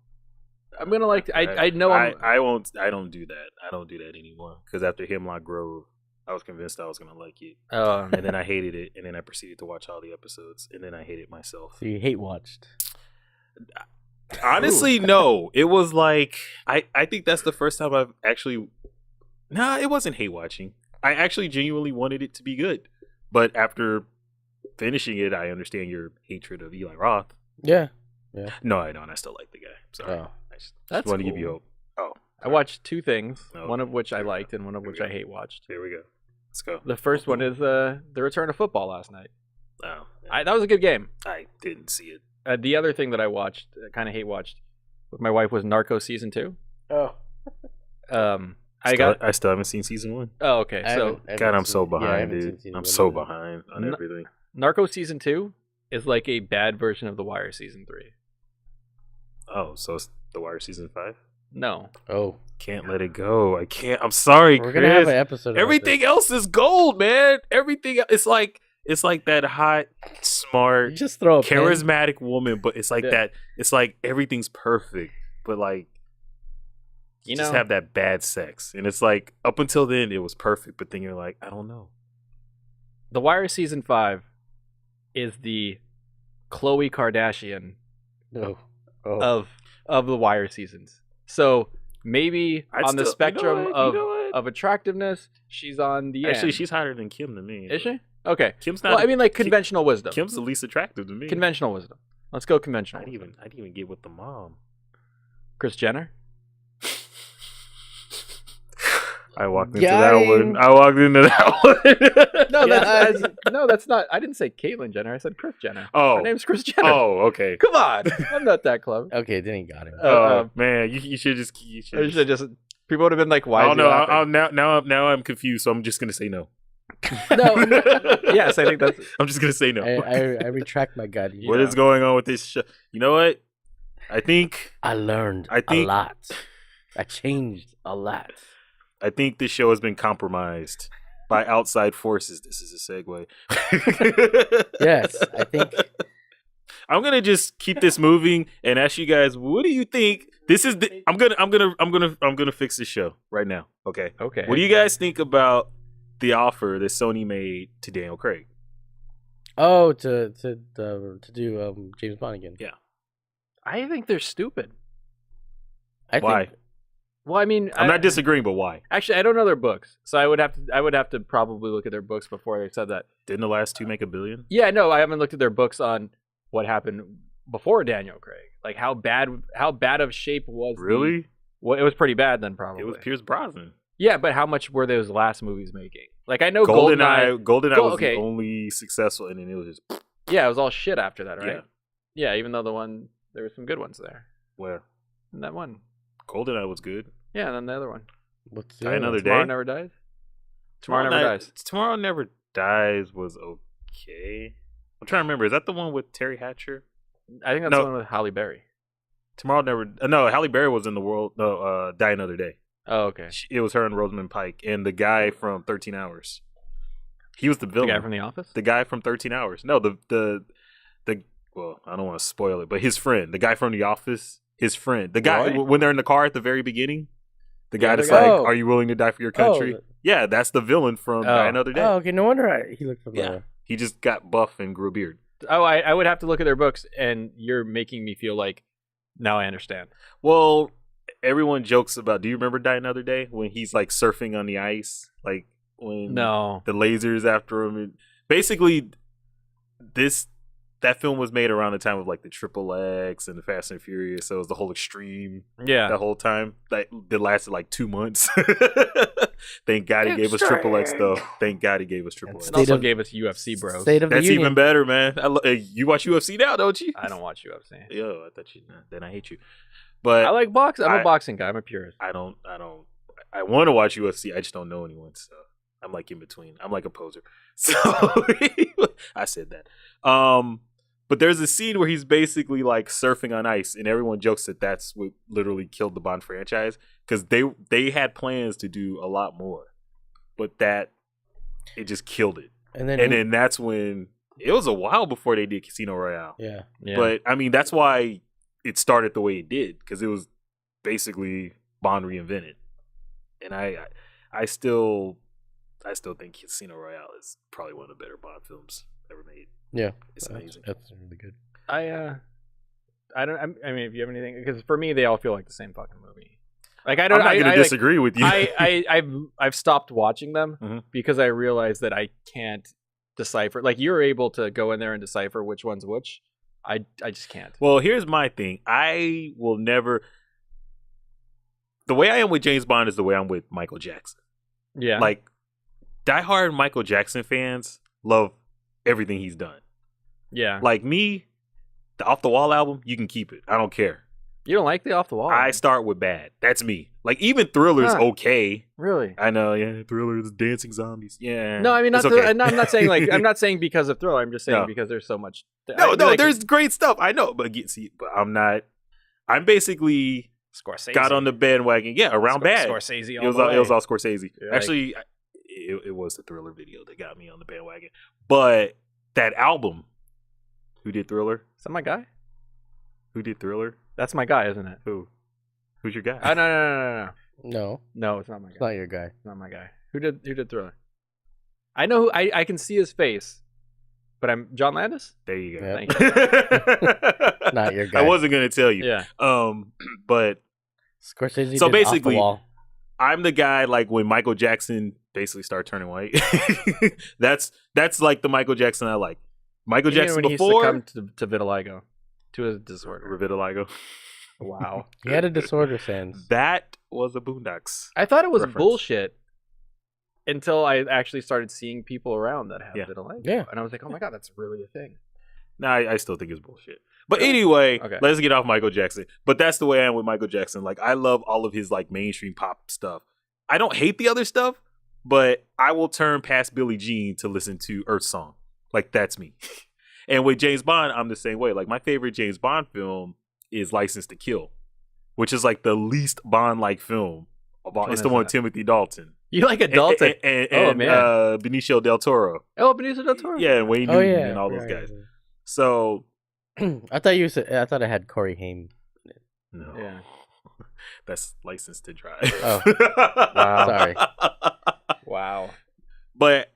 I'm gonna like. I know. I won't. I don't do that. I don't do that anymore. Because after Hemlock Grove, I was convinced I was gonna like it, and then I hated it, and then I proceeded to watch all the episodes, and then I hated myself. So you hate watched. Honestly, no. It was like I think that's the first time I've actually. Nah, it wasn't hate watching. I actually genuinely wanted it to be good, but after finishing it, I understand your hatred of Eli Roth. Yeah. No, I don't. I still like the guy. Sorry, Oh. I just That's want to give cool. you hope. Oh, I watched 2 things. Oh, One of which I there we liked, go. and one of There which we I go. hate watched. There we go. Let's go. The first one is the return of football last night. Oh, That was a good game. I didn't see it. The other thing that I watched, kind of hate watched, with my wife was Narcos season 2. Oh. I still haven't seen season 1. Oh, okay. So God, I'm so behind, dude. I'm so behind on No- everything. Narcos season 2 is like a bad version of The Wire season 3. Oh, so it's The Wire season 5? No. Oh. Can't let it go. I can't. I'm sorry, We're Chris. gonna have an episode. about Everything else is gold, man. Everything. It's like that hot, this. smart, You just throw a pen. charismatic woman, but it's like Yeah. that. It's like everything's perfect, but like You just know, have that bad sex, and it's like up until then it was perfect, but then you're like, I don't know. The Wire season 5 is the Khloe Kardashian Oh. of the Wire seasons. So maybe on the spectrum of attractiveness, she's on the Actually, end. she's hotter than Kim to me. Is she? Okay. Kim's not. Well, I mean, like conventional wisdom. Kim's the least attractive to me. Conventional wisdom. Let's go conventional. I'd even get with the mom. Kris Jenner. I walked into Got that him. one. I walked into that one. No, Yeah. that's not. I didn't say Caitlyn Jenner. I said Kris Jenner. Oh. Her name's Kris Jenner. Oh, okay. Come on, I'm not that clever. Okay, then he got him. Oh man, you should just. I should just. People would have been like, "Why?" I don't know. laughing? Now I'm confused, so I'm just gonna say no. No. Yes, I think that's. I'm just gonna say no. I retract my god. What is going on with this show? You know what? I think I learned I think- a lot. I changed a lot. this show has been compromised by outside forces. This is a segue. Yes, I think I'm gonna just keep this moving and ask you guys, what do you think? This is the, I'm gonna fix this show right now. Okay. Okay. What do you guys think about the offer that Sony made to Daniel Craig? Oh, to do James Bond again. Yeah. I think they're stupid. I Why? think Well, I mean, I'm not disagreeing, but why? Actually, I don't know their books, so I would have to probably look at their books before they said that. Didn't the last two make $1 billion? Yeah, no, I haven't looked at their books on what happened before Daniel Craig. Like how bad of shape was Really? Well, it was pretty bad then, probably. It was Pierce Brosnan. Yeah, but how much were those last movies making? Like I know GoldenEye was okay. the only successful, and then it was just Yeah, it was all shit after that, right? Yeah. Yeah, even though there were some good ones there. where And that one. GoldenEye was good. Yeah, and then the other one. what's Die Another Tomorrow Day? Never Dies. Tomorrow Never Dies. Tomorrow Never Dies was okay. I'm trying to remember. Is that the one with Terry Hatcher? I think that's No. the one with Halle Berry. Tomorrow Never. No, Halle Berry was in the world. No, Die Another Day. Oh, okay. It was her and Rosamund Pike and the guy from 13 Hours. He was the The villain. guy from The Office? The guy from 13 Hours. No, the well, I don't want to spoil it, but his friend, the guy from The Office, his friend, the guy Roy? when they're in the car at the very beginning, the guy Yeah, that's the guy- like, Oh. "Are you willing to die for your country?" Yeah, that's the villain from Die Oh. Another Day. Oh, okay. No wonder he looked familiar. He just got buff and grew a beard. Oh, I would have to look at their books, and you're making me feel like now I understand. Well, everyone jokes about. Do you remember Die Another Day when he's like surfing on the ice, like when No. the lasers after him? And basically, that film was made around the time of like the Triple X and the Fast and Furious. So it was the whole extreme Yeah. that whole time. That lasted like 2 months. Thank God he gave us Triple X though. Thank God he gave us Triple X. And also of- gave us UFC, bros. State of That's the Union. even better, man. You watch UFC now, don't you? I don't watch UFC. Yo, I thought you. Then I hate you. But I like boxing. I'm I- a boxing guy. I'm a purist. I want to watch UFC. I just don't know anyone, so I'm like in between. I'm like a poser. So I said that. But there's a scene where he's basically like surfing on ice, and everyone jokes that that's what literally killed the Bond franchise because they had plans to do a lot more, but it just killed it. And then, And then that's when it was a while before they did Casino Royale. yeah. Yeah. But I mean, that's why it started the way it did because it was basically Bond reinvented, and I still think Casino Royale is probably one of the better Bond films ever made. Yeah. It's amazing. That's really good. I don't. I mean, if you have anything, because for me, they all feel like the same fucking movie. Like I don't. I'm not going to disagree with you. I've stopped watching them Mhm. because I realized that I can't decipher. Like you're able to go in there and decipher which one's which. I just can't. Well, here's my thing. I will never. The way I am with James Bond is the way I'm with Michael Jackson. Yeah. Like, diehard Michael Jackson fans love everything he's done. yeah. Like me, the Off the Wall album, you can keep it. I don't care. You don't like the Off the Wall? I start with bad. That's me. Like even Thriller's Huh. okay. Really? I know, yeah. Thriller's dancing zombies. Yeah. No, I mean not. it's okay. I'm not saying like. I'm not saying because of Thriller. I'm just saying No. because there's so much. No, like, there's great stuff. I know, but but I'm not. I'm basically Scorsese. got on the bandwagon. Yeah, around bad. Scorsese. It was all Scorsese. You're like- Actually, it was the Thriller video that got me on the bandwagon. But that album, who did Thriller? Is that my guy? Who did Thriller? That's my guy, isn't it? Who's your guy? Oh no. No, No, it's not my it's guy. not your guy. It's not my guy. Who did Thriller? I know who. I can see his face, but I'm John Landis. There you go. Yeah. Thank you. Not your guy. I wasn't gonna tell you. Yeah. But Scorsese. So did basically- Off the Wall. I'm the guy like when Michael Jackson basically started turning white. that's like the Michael Jackson I like. Michael You mean Jackson when before he succumbed to vitiligo, to his disorder. Revitiligo. Wow. He had a disorder, Sans. That was a Boondocks. I thought it was Reference. bullshit until I actually started seeing people around that have vitiligo. Yeah. And I was like, oh my God, that's really a thing. Nah, I still think it's bullshit. But anyway, let's get off Michael Jackson. But that's the way I am with Michael Jackson. Like, I love all of his like mainstream pop stuff. I don't hate the other stuff, but I will turn past Billie Jean to listen to Earth Song. Like, that's me. And with James Bond, I'm the same way. Like, my favorite James Bond film is License to Kill, which is like the least Bond-like film of all. It's the one with Timothy Dalton. You like a Dalton? And Benicio del Toro. Oh, Benicio del Toro. Yeah, and Wayne Newton and all those guys. So I thought I thought it had Corey Haim. No. Yeah. That's License to Drive. Oh. Wow. Sorry. Wow. But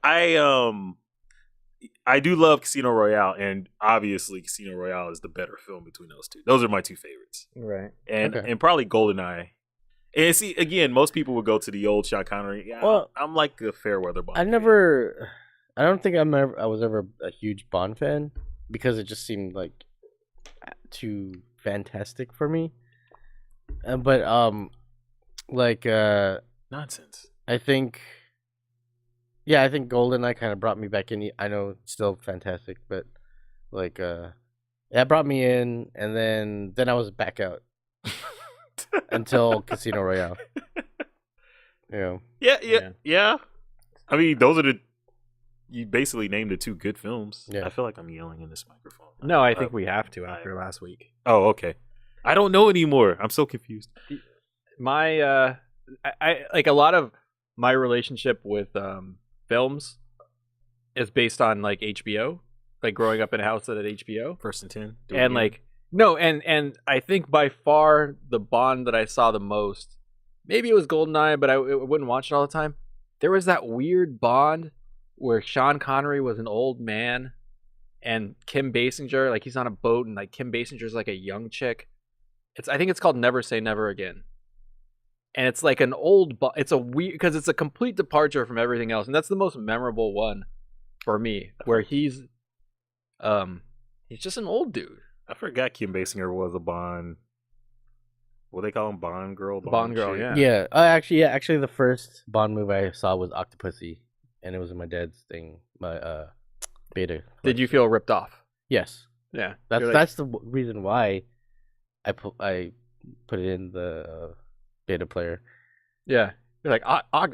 I do love Casino Royale, and obviously Casino Royale is the better film between those two. Those are my two favorites. Right. And probably GoldenEye. And see, again, most people would go to the old Sean Connery. Yeah, well, I'm like a fair weather Bond. I don't think I was ever a huge Bond fan because it just seemed like too fantastic for me. But nonsense. I think GoldenEye kind of brought me back in. I know it's still fantastic, but that brought me in, and then I was back out until Casino Royale. Yeah. I mean, those are you basically named the two good films. Yeah. I feel like I'm yelling in this microphone. No, I think we have to after last week. Oh, okay. I don't know anymore. I'm so confused. My I like a lot of my relationship with films is based on like HBO, like growing up in a house that had HBO. First and 10. And like no, and I think by far the Bond that I saw the most, maybe it was GoldenEye, but I wouldn't watch it all the time. There was that weird Bond where Sean Connery was an old man and Kim Basinger, like he's on a boat and like Kim Basinger's like a young chick. I think it's called Never Say Never Again. And it's like an old, it's a weird, because it's a complete departure from everything else. And that's the most memorable one for me, where he's just an old dude. I forgot Kim Basinger was a Bond. What do they call him? Bond girl? Bond girl, yeah. Yeah. Actually, the first Bond movie I saw was Octopussy, and it was in my dad's thing, my beta. Did you feel ripped off? Yes. Yeah. That's the reason why I put it in the beta player. Yeah. You're like,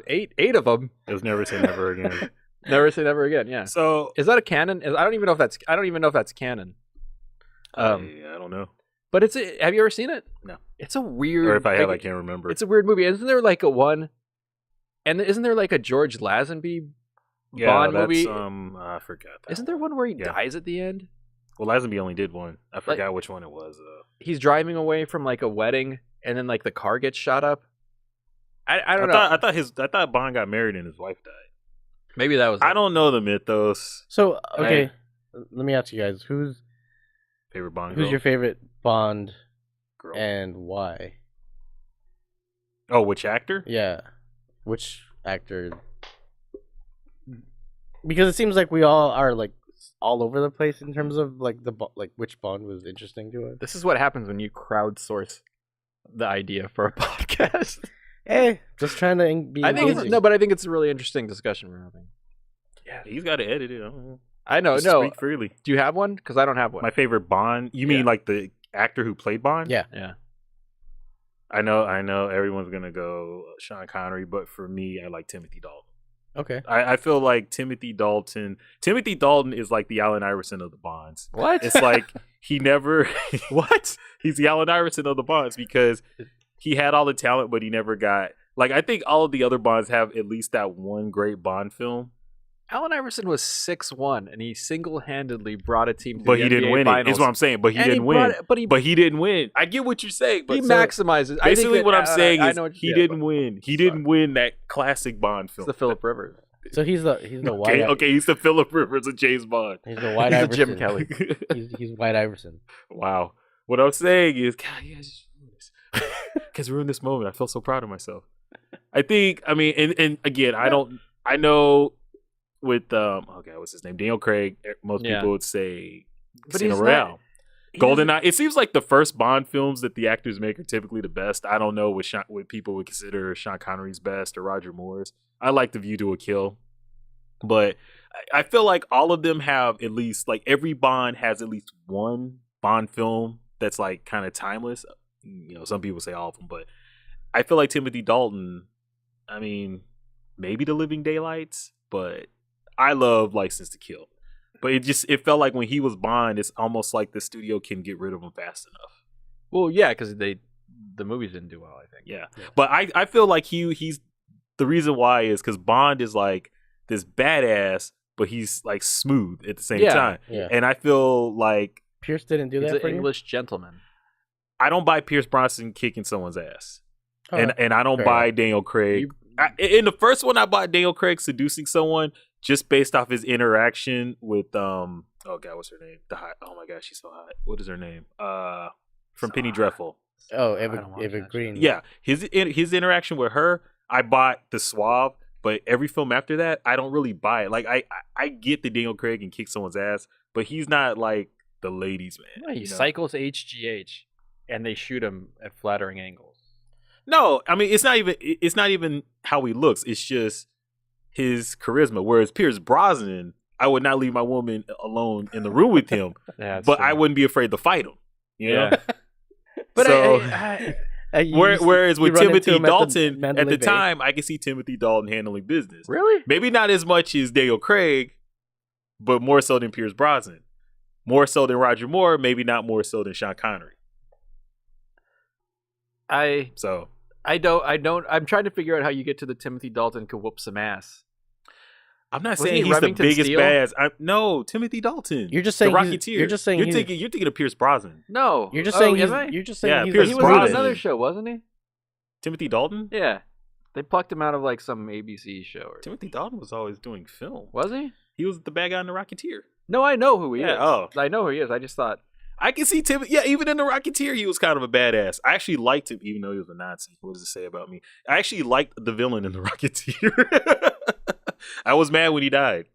eight of them. It was Never Say Never Again. Never Say Never Again, yeah. So is that a canon? I don't even know if that's canon. I don't know. But have you ever seen it? No. It's a weird, or if I have, I can't remember. It's a weird movie. Isn't there like isn't there like a George Lazenby Bond movie? I forgot that. Isn't there one where he dies at the end? Well, Lazenby only did one. I forgot which one it was. He's driving away from like a wedding, and then like the car gets shot up. I don't know. I thought Bond got married and his wife died. Maybe that was. I don't know the mythos. So okay, let me ask you guys: who's favorite Bond girl? Who's your favorite Bond girl, and why? Oh, which actor? Yeah, which actor? Because it seems like we all are like all over the place in terms of like which Bond was interesting to us. This is what happens when you crowdsource the idea for a podcast. Hey, just trying to be. I think it's a really interesting discussion we're having. Yeah, he's got to edit it. I know. Just speak freely. Do you have one? Because I don't have one. My favorite Bond. You mean like the actor who played Bond? Yeah. I know. Everyone's gonna go Sean Connery, but for me, I like Timothy Dalton. Okay. I feel like Timothy Dalton is like the Allen Iverson of the Bonds. What? It's like he never what? He's the Allen Iverson of the Bonds because he had all the talent, but he never got like I think all of the other Bonds have at least that one great Bond film. Allen Iverson was 6'1", and he single-handedly brought a team to but the he NBA didn't win finals. Is what I'm saying. But he didn't win. But he didn't win. I get what you're saying. But he maximizes. Basically, what I'm saying is he didn't win. He didn't win that classic Bond film. It's the Philip Rivers. So he's the white. Okay, he's the Philip Rivers of James Bond. He's the white Iverson. Jim Kelly. he's White Iverson. Wow. What I'm saying is, God, you guys just ruined this. Because we're in this moment. I feel so proud of myself. I mean, and again, I know with what's his name? Daniel Craig, most people would say Casino Royale. GoldenEye. It seems like the first Bond films that the actors make are typically the best. I don't know what people would consider Sean Connery's best or Roger Moore's. I like The View to a Kill, but I feel like all of them have at least, like, every Bond has at least one Bond film that's like kind of timeless. You know, some people say all of them, but I feel like Timothy Dalton. I mean, maybe The Living Daylights, but I love License to Kill. But it felt like when he was Bond, it's almost like the studio can get rid of him fast enough. Well, yeah, because the movies didn't do well, I think. Yeah. But I feel like he's the reason why is because Bond is like this badass, but he's like smooth at the same time. Yeah. And I feel like Pierce didn't do He's that an for you? English gentleman. I don't buy Pierce Brosnan kicking someone's ass, Oh, and I don't fair buy enough. Daniel Craig. In the first one, I bought Daniel Craig seducing someone just based off his interaction with oh god, what's her name? Oh my god, she's so hot. What is her name? From So Penny hot. Dreadful. Oh, I don't Eva, watch Eva that Green. Yeah, his interaction with her, I bought the suave, but every film after that, I don't really buy it. Like I get that Daniel Craig can kick someone's ass, but he's not like the ladies' man. Yeah, he you know? cycles HGH, and they shoot him at flattering angles. No, I mean it's not even how he looks. It's just his charisma. Whereas Pierce Brosnan, I would not leave my woman alone in the room with him, Yeah, but I wouldn't be afraid to fight him. You know? But So- Whereas with Timothy Dalton, at the time, I can see Timothy Dalton handling business. really? Maybe not as much as Daniel Craig, but more so than Pierce Brosnan. More so than Roger Moore, maybe not more so than Sean Connery. So I don't. I'm trying to figure out how you get to the Timothy Dalton could whoop some ass. I'm not Wasn't saying he he's Remington the biggest Steele? badass. No, Timothy Dalton. You're just saying the he's- Rocketeer. you're just saying you're he's- thinking of Pierce Brosnan. No, You're just Oh, saying am I? you're just saying Yeah, he's Pierce He like was on Brosnan. another show, wasn't he? Timothy Dalton. Yeah, they plucked him out of like some ABC show. Or Timothy Dalton was always doing film. was he? He was the bad guy in the Rocketeer. No, I know who he Yeah, is. oh. I know who he is. I just thought I can see Timothy. Yeah, even in the Rocketeer, he was kind of a badass. I actually liked him, even though he was a Nazi. What does it say about me? I actually liked the villain in the Rocketeer. I was mad when he died.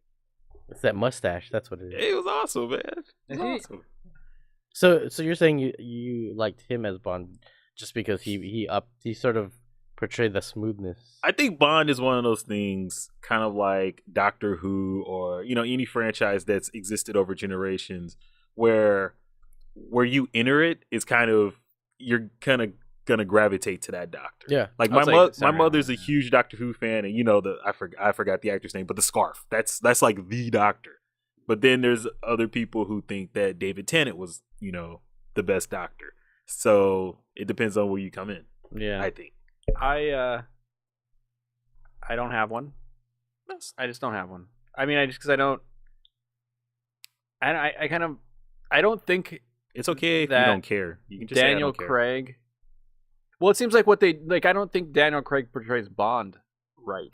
it's that mustache. That's what it is. It was awesome, man. It was Is he- awesome. So you're saying you liked him as Bond just because he sort of portrayed the smoothness. I think Bond is one of those things, kind of like Doctor Who or any franchise that's existed over generations, where you enter it is kind of you're kind of gonna gravitate to that Doctor. Yeah. Like I'll my take it. my Sorry. mother's a huge Doctor Who fan, and I forgot the actor's name, but the scarf. That's like the Doctor. But then there's other people who think that David Tennant was the best Doctor. So it depends on where you come in. yeah. I think. I don't have one. I just don't have one. I mean, because I don't. I kind of. I don't think It's okay if you That don't care. You can just say, I Daniel don't care. Craig. Well, it seems like what they like. I don't think Daniel Craig portrays Bond right.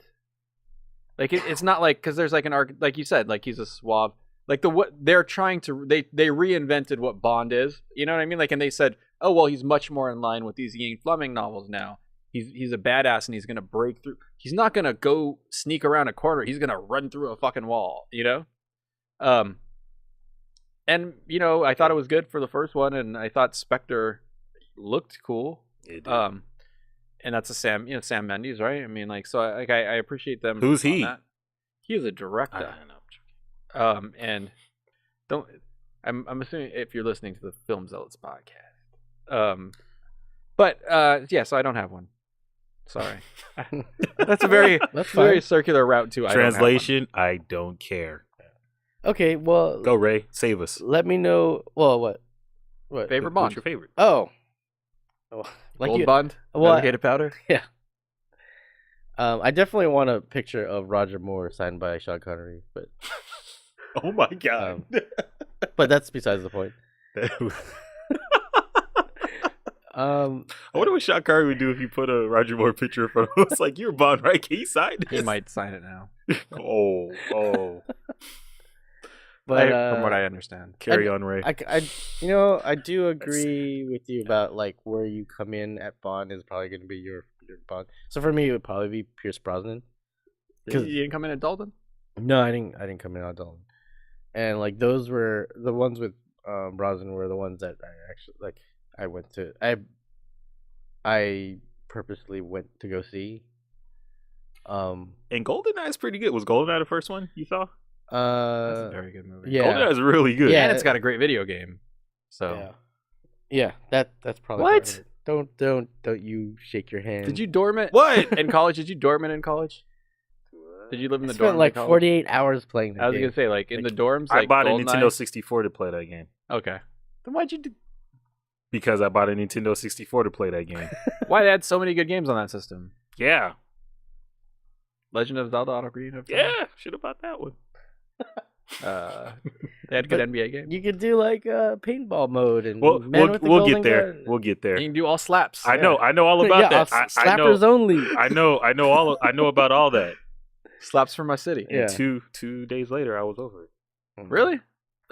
Like it's not like because there's like an arc, like you said, like he's a suave. Like what they're trying to they reinvented what Bond is. You know what I mean? Like, and they said, oh well, he's much more in line with these Ian Fleming novels now. He's a badass and he's gonna break through. He's not gonna go sneak around a corner. He's gonna run through a fucking wall. And I thought it was good for the first one, and I thought Spectre looked cool. It did. And that's a Sam Mendes, right? I mean, like, so I appreciate them. Who's on he? that. He's a I director. don't know. And I'm assuming if you're listening to the Film Zealots podcast. But yeah, so I don't have one. Sorry. That's a very That's very fine. circular route to I don't have one. Translation: I don't care. Okay, well, Go, Ray. Save us. let me know. Well, what? What? Favorite What's Bond. your favorite? Oh. Like Gold you, Bond. well, Navigated powder. I definitely want a picture of Roger Moore signed by Sean Connery, but Oh my god. that's besides the point. I wonder what Sean Connery would do if you put a Roger Moore picture in front of him. It's like, you're Bond, right? Can you sign this? He might sign it now. Oh. But From what I understand. Carry on, Ray. I do agree with you about like where you come in at Bond is probably going to be your Bond. So for me, it would probably be Pierce Brosnan. You didn't come in at Dalton? No, I didn't come in on Dalton. And like those were the ones with Brosnan were the ones that I actually like. I went to. I purposely went to go see. And GoldenEye is pretty good. Was GoldenEye the first one you saw? That's a very good movie. Yeah. GoldenEye is really good. Yeah. And it's got a great video game. So yeah. That's probably What? part of it. Don't you shake your hand. did you dorm it? What? In college? Did you dorm it in college? Did you live in I the dorm? spent like 48 hours playing that I was game. gonna say like in the dorms. I Like bought a GoldenEye? Nintendo 64 to play that game. Okay. Then why'd you do? Because I bought a Nintendo 64 to play that game. Why they had so many good games on that system? Yeah. Legend of Zelda Ocarina of Time. Yeah. Should have bought that one. They had good But NBA games. You could do like paintball mode and Well, Man with the we'll Golden get there. Gun. We'll get there. You can do all slaps. I know all about yeah, that. I slappers know. only. I know about all that. Slaps from my city. Yeah. And two days later, I was over it. Really?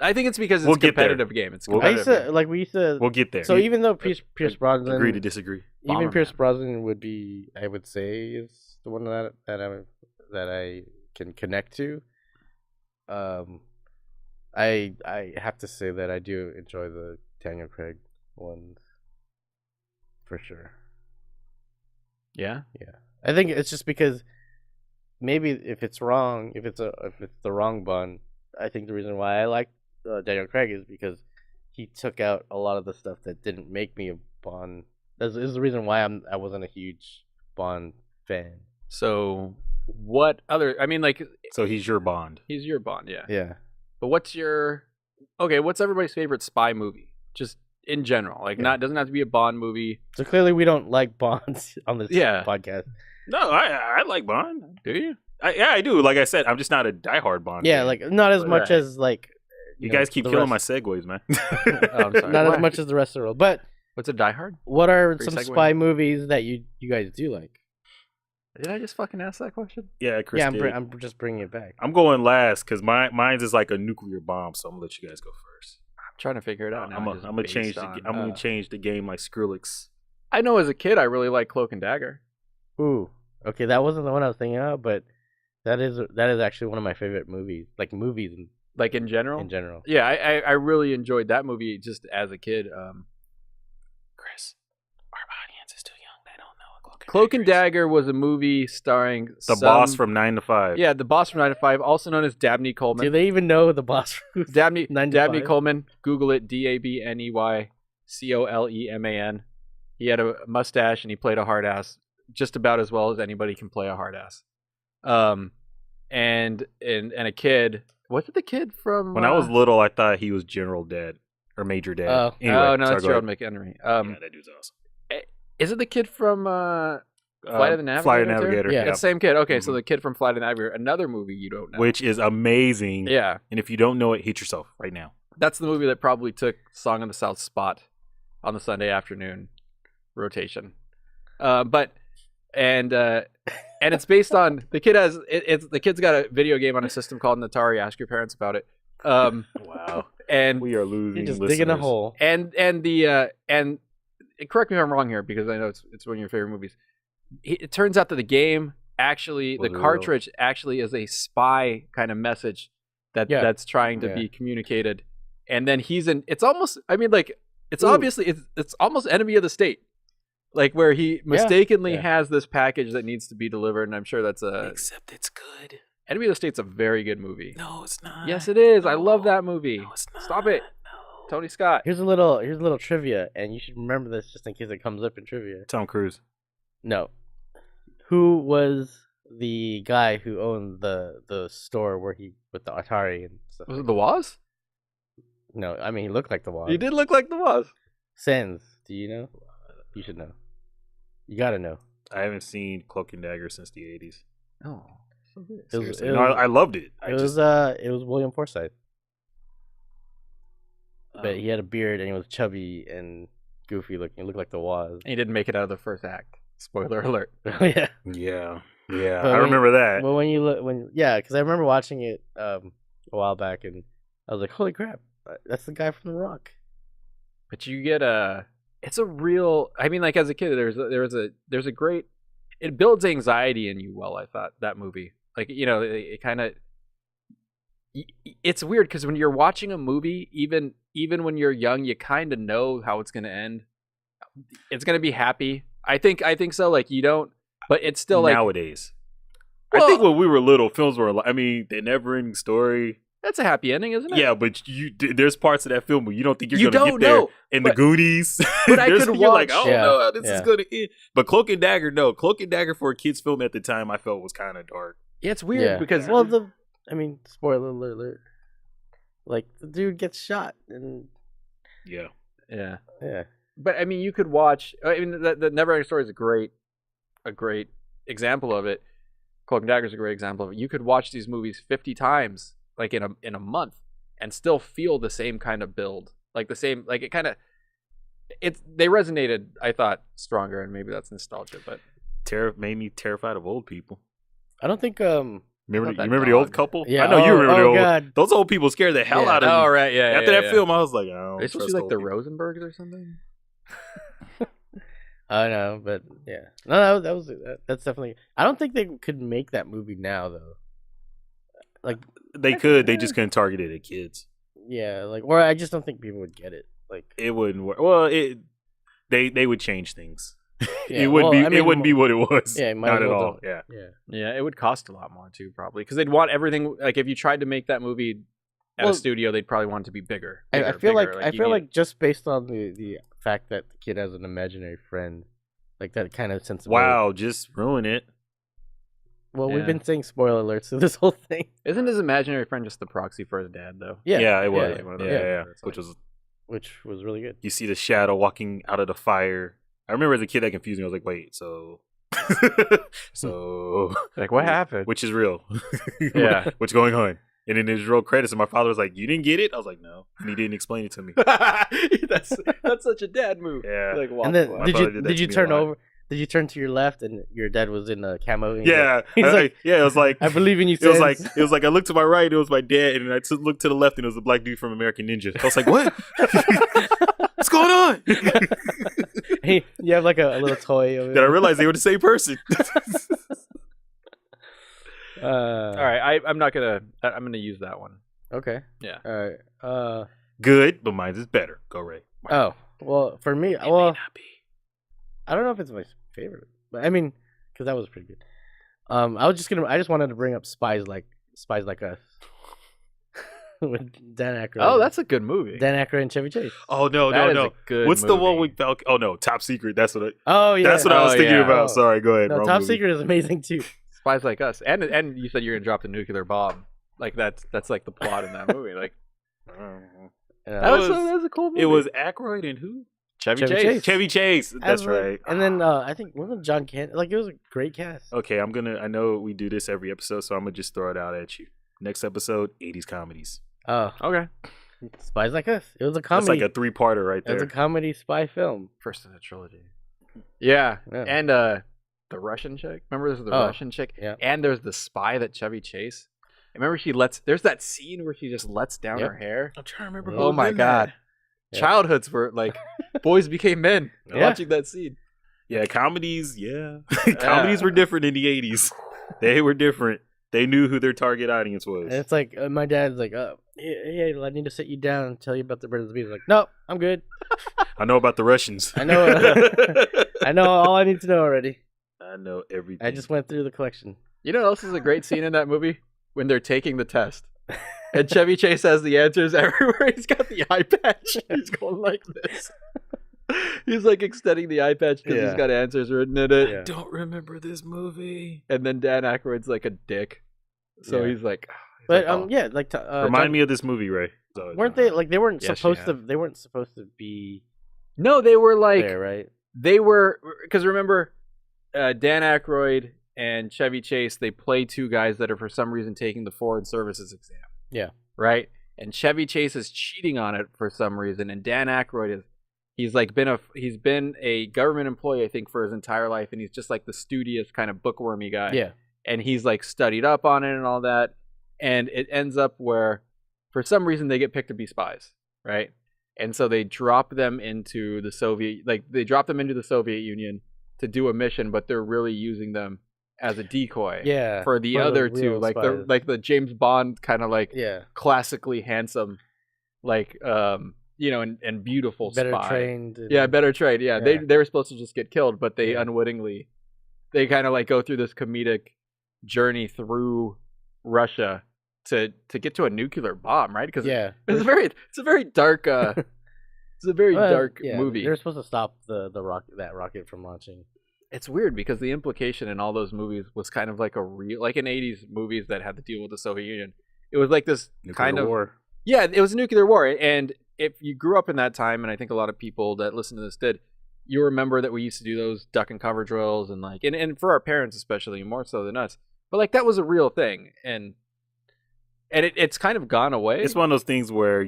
I think it's because it's We'll a get there. competitive game. It's We'll- I used competitive. to like we used to. We'll get there. So even though Pierce Brosnan, Agree to disagree. even Bomberman. Pierce Brosnan would be, I would say, is the one that I can connect to. I have to say that I do enjoy the Daniel Craig ones for sure. Yeah. I think it's just because maybe if it's wrong, if it's the wrong Bond, I think the reason why I like Daniel Craig is because he took out a lot of the stuff that didn't make me a Bond. This is the reason why I wasn't a huge Bond fan. So what other? I mean, like So he's your Bond. he's your Bond, yeah. Yeah. But what's everybody's favorite spy movie? Just in general, like Yeah. doesn't have to be a Bond movie. So clearly we don't like Bonds on this Yeah. podcast. No, I like Bond. Do you? I do. Like I said, I'm just not a diehard Bond. Yeah, fan. like not as much Right. as like you know, guys keep the killing my rest- segues, man. Oh, I'm sorry. not Why? as much as the rest of the world. But What's a Die Hard? what are Free some segue. spy movies that you guys do like? Did I just fucking ask that question? Yeah, Chris. Yeah, did. I'm just bringing it back. I'm going last because mine's is like a nuclear bomb. So I'm gonna let you guys go first. I'm trying to figure it out now. I'm just gonna change based the on, I'm gonna change the game like Skrillex. I know as a kid I really liked Cloak and Dagger. Ooh, okay, that wasn't the one I was thinking of, but that is actually one of my favorite movies, like movies Like in general? in general. Yeah, I really enjoyed that movie just as a kid. Chris, our audience is too young. They don't know what Cloak and Dagger was a movie starring The boss from 9 to 5. Yeah, the boss from 9 to 5, also known as Dabney Coleman. Do they even know the boss? Dabney 9 to Dabney 5? Coleman. Google it. DABNEYCOLEMAN. He had a mustache and he played a hard ass just about as well as anybody can play a hard ass. And a kid. Was it the kid from? When I was little, I thought he was General Dad or Major Dad. Oh. Anyway, oh no, sorry, that's go Gerald ahead. McHenry. Yeah, that dude's awesome. Is it the kid from Flight of the Navigator? Flight of the too? Navigator. Yeah. Yeah. It's the same kid. Okay, so Mhm. the kid from Flight of the Navigator, another movie you don't know. Which is amazing. Yeah, And if you don't know it, hit yourself right now. that's the movie that probably took Song of the South spot on the Sunday afternoon rotation. And it's based on the kid has it's the kid's got a video game on a system called an Atari. Ask your parents about it. Wow. And We are losing You're just listeners. digging a hole. and correct me if I'm wrong here because I know it's one of your favorite movies. It turns out that the game actually, Was the real. cartridge actually is a spy kind of message Yeah. that's trying to Yeah. be communicated. And then he's in. It's almost. I mean, like it's Ooh. obviously it's almost enemy of the state. Like where he mistakenly Yeah. has this package that needs to be delivered, and I'm sure that's a Except it's good. Enemy of the State's a very good movie. No, it's not. Yes, it is. I love that movie. No, it's not. Stop it, No. Tony Scott. Here's a little trivia, and you should remember this just in case it comes up in trivia. Tom Cruise. No, who was the guy who owned the store where he with the Atari and stuff? Was it the Waz? No, I mean he looked like the wall. He did look like the Waz. Sens, do you know? You should know. You gotta know. I haven't seen Cloak and Dagger since the 80s. Oh, so good. It was- Seriously. it No, was- I loved it. It was William Forsythe, Um, but he had a beard and he was chubby and goofy looking. He looked like the Waz. He didn't make it out of the first act. Spoiler alert. Yeah. Yeah. But I remember that. Well, when you look, because I remember watching it a while back, and I was like, "Holy crap, that's the guy from The Rock." But you get it's a real. I mean, like as a kid, there's a great. It builds anxiety in you. Well, I thought that movie, like it kind of. it's weird because when you're watching a movie, even when you're young, you kind of know how it's going to end. It's going to be happy. I think so. Like you don't, but it's still like nowadays. Well, I think when we were little, films were. I mean, the never-ending story. that's a happy ending, isn't it? Yeah, but there's parts of that film where you don't think you're You going to don't get there. know, In the Goonies, but I could you're like, watch- I don't know how this Yeah. is going to end. But Cloak and Dagger, no. Cloak and Dagger for a kid's film at the time, I felt was kind of dark. Yeah, it's weird because well, spoiler alert. Like the dude gets shot, and Yeah. yeah. yeah, I mean, you could watch. I mean, the Neverending Story is a great example of it. Cloak and Dagger is a great example of it. You could watch these movies 50 times, like in a month, and still feel the same kind of build, like the same, like it kind of. They resonated, I thought, stronger, and maybe that's nostalgia, but Made me terrified of old people. I don't think Remember, About that you remember the old dog. couple? Yeah. I know you remember the old. God. Those old people scared the hell out of me. Oh right, yeah. After yeah, that yeah. film, I was like, I don't Are they supposed trust to be like old the people. Rosenbergs or something? I know, but yeah, no, that's definitely. I don't think they could make that movie now though. Like They could. They just couldn't target it at kids. yeah, like or I just don't think people would get it. Like It wouldn't work. Well, they would change things. yeah, It wouldn't well, be. I mean, it wouldn't be what it was. Yeah, it might not as at well all. don't. Yeah. yeah. Yeah, it would cost a lot more too, probably, because they'd want everything. Like if you tried to make that movie at Well, a studio, they'd probably want it to be bigger. I bigger, feel bigger. like I you feel need- like just based on the fact that the kid has an imaginary friend, like that kind of sensibility. Wow, just ruin it. Well, Yeah. we've been saying spoiler alerts to this whole thing. isn't his imaginary friend just the proxy for his dad, though? Yeah, it was. yeah, one of Yeah, those yeah. things. Which was Which was really good. you see the shadow walking out of the fire. I remember as a kid that confused me. I was like, wait, so Like what happened? which is real? Yeah. What's going on? And then there's real credits, and my father was like, "You didn't get it?" I was like, "No," and he didn't explain it to me. that's such a dad move. Yeah. Like, And then My did father you did that did to you me a turn lot. over? Did you turn to your left and your dad was in a camo? And Yeah, he's like, yeah. It was like I believe in you. It was like Sans." I looked to my right, it was my dad, and I looked to the left, and it was a black dude from American Ninja. I was like, "What? What's going on?" Hey, you have like a little toy. Over Then I realized they were the same person. All right, I'm not gonna. I'm gonna use that one. Okay. Yeah. All right. Good, but mine's is better. Go Ray. Oh well, for me, It may well, not be. I don't know if it's my favorite, but I mean, because that was pretty good. I just wanted to bring up Spies Like Us with Dan Aykroyd. Oh, that's a good movie. Dan Aykroyd and Chevy Chase. Oh no, That is no. a good What's the one movie. with Val? Oh no, Top Secret. That's what. Oh yeah, That's what I was Oh, thinking yeah. about. Oh. Sorry, go ahead. No, Wrong Top movie. Secret is amazing too. Spies Like Us, and you said you're gonna drop the nuclear bomb. Like that's like the plot in that movie. Like Yeah. that was was- a cool movie. It was Aykroyd and who? Chevy Chevy Chase. Chase. Chevy Chase. That's As, like- right. And then I think wasn't John Candy like it was a great cast. Okay, I know we do this every episode, so I'm gonna just throw it out at you. Next episode, 80s comedies. Oh, Okay. Spies Like Us. It was a That's comedy. like a 3-parter right It was a there. comedy spy film. First in the trilogy. Yeah. Yeah. And the Russian chick. Remember there's the Oh, Russian chick? yeah. And there's the spy that Chevy Chase. Remember there's that scene where she just lets down Yep. her hair. I'm trying to remember. who Oh was my in god. Yeah. Childhoods were like boys became men Yeah. watching that scene. Yeah, comedies. Yeah, comedies were different in the 80s. They were different. They knew who their target audience was. And it's like my dad's like, hey, I need to sit you down and tell you about the Birds and the Bees. Like, no, I'm good. I know about the Russians. I know. I know all I need to know already. I know everything. I just went through the collection. You know what else is a great scene in that movie? When they're taking the test. And Chevy Chase has the answers everywhere. He's got the eye patch. He's going like this. He's like extending the eye patch because Yeah. he's got answers written in it. Yeah. don't remember this movie. And then Dan Aykroyd's like a dick. So Yeah. he's like, But oh. yeah, like Remind me of this movie, Ray. So, weren't they like they weren't Yes, supposed you to? They weren't supposed to be No, they were like, there, right? they were, because remember, Dan Aykroyd and Chevy Chase, they play two guys that are for some reason taking the foreign services exam. Yeah. Right? And Chevy Chase is cheating on it for some reason, and Dan Aykroyd he's been a government employee, I think, for his entire life, and he's just like the studious kind of bookwormy guy. Yeah. And he's like studied up on it and all that, and it ends up where for some reason they get picked to be spies, right? And so they drop them into the Soviet Union to do a mission, but they're really using them as a decoy. Yeah, For the for the other two, real like spies. the James Bond kind of like Yeah, classically handsome, like and beautiful better spy. trained. And, Yeah, better trained. Yeah, Yeah. they were supposed to just get killed, but they Yeah. unwittingly, they kind of like go through this comedic journey through Russia to get to a nuclear bomb, right? Because Yeah, it's a very dark dark yeah, movie. They're supposed to stop the rocket from launching. It's weird because the implication in all those movies was kind of like a real, like in 80s movies that had to deal with the Soviet Union. It was like this Nuclear kind of war. Yeah, it was a nuclear war, and if you grew up in that time, and I think a lot of people that listen to this did, you remember that we used to do those duck and cover drills, and like, and for our parents especially, more so than us. But like that was a real thing, and it's kind of gone away. It's one of those things where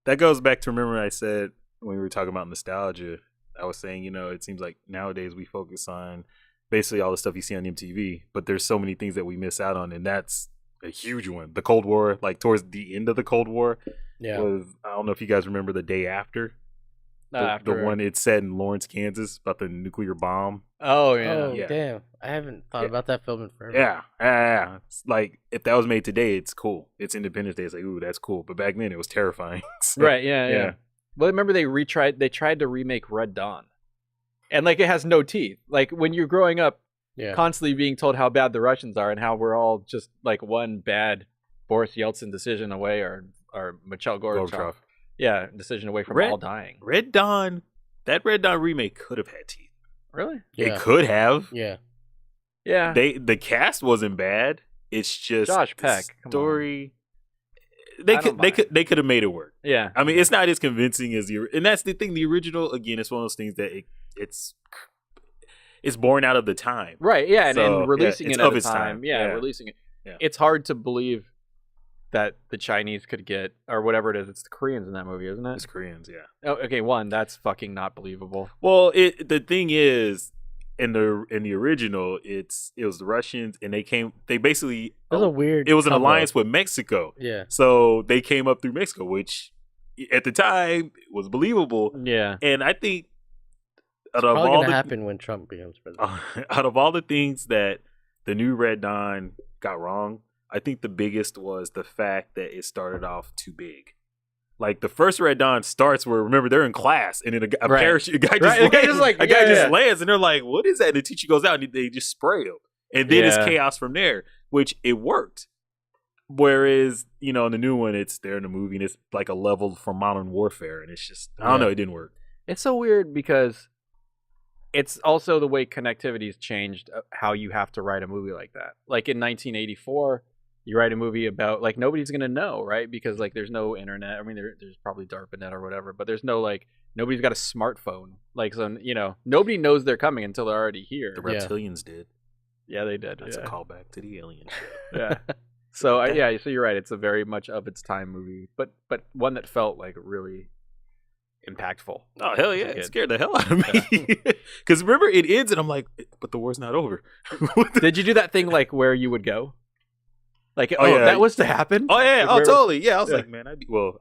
that goes back to, remember I said when we were talking about nostalgia, I was saying, it seems like nowadays we focus on basically all the stuff you see on MTV, but there's so many things that we miss out on, and that's a huge one. The Cold War, like towards the end of the Cold War, was, I don't know if you guys remember The Day After. The one it's set in Lawrence, Kansas, about the nuclear bomb. Oh yeah. Oh Yeah. damn! I haven't thought about that film in forever. Yeah. It's like if that was made today, it's cool. It's Independence Day. It's like, ooh, that's cool. But back then, it was terrifying. So, Right. Yeah. Well, remember they tried to remake Red Dawn, and like it has no teeth. Like when you're growing up, Yeah. constantly being told how bad the Russians are and how we're all just like one bad Boris Yeltsin decision away, or Mikhail Gorbachev, decision away from all dying. Red Dawn, that Red Dawn remake could have had teeth. Really? Yeah. It could have. Yeah. Yeah. The cast wasn't bad. It's just Josh the Peck, come on. story. I They don't could have made it work. Yeah. I mean, it's not as convincing as and that's the thing. The original, again, it's one of those things that it's born out of the time. Right. Yeah. And, So, and releasing it's it at of the its time. time. Yeah, Yeah. releasing it. Yeah. It's hard to believe that the Chinese could get, or whatever it is. It's the Koreans in that movie, isn't it? It's Koreans, yeah. Oh, okay. One, that's fucking not believable. Well, the thing is, in the original, it was the Russians, and they basically It was a weird. it was an combo. alliance with Mexico. Yeah. So they came up through Mexico, which at the time was believable. Yeah. And I think out It's of probably all gonna happen when Trump becomes president. out of all the things that the new Red Dawn got wrong, I think the biggest was the fact that it started off too big. Like the first Red Dawn starts where, remember, they're in class, and then a Right. parachute, a guy just Right, the lands, guy just like- a guy yeah, just yeah. lands, and they're like, "What is that?" And the teacher goes out, and they just spray him, and then it's Yeah. chaos from there, which it worked. Whereas, in the new one, it's there in the movie, and it's like a level from Modern Warfare, and it's just, I don't Yeah. know, it didn't work. It's so weird because it's also the way connectivity's changed how you have to write a movie like that. Like in 1984, you write a movie about, like, nobody's going to know, right? Because like there's no internet. I mean, there's probably DARPANet or whatever, but there's no, like, nobody's got a smartphone. Like, so, nobody knows they're coming until they're already here. The reptilians did. Yeah, they did. That's yeah. a callback to the Alien show. Yeah. So so you're right. It's a very much of its time movie, but one that felt like really impactful. Oh hell yeah! Good. It scared the hell out of me. Because remember, it ends, and I'm like, "But the war's not over." Did you do that thing like where you would go? Like, Oh, yeah. that was to happen? Oh yeah! Like, Oh where- totally! Yeah, I was Yeah. like, man,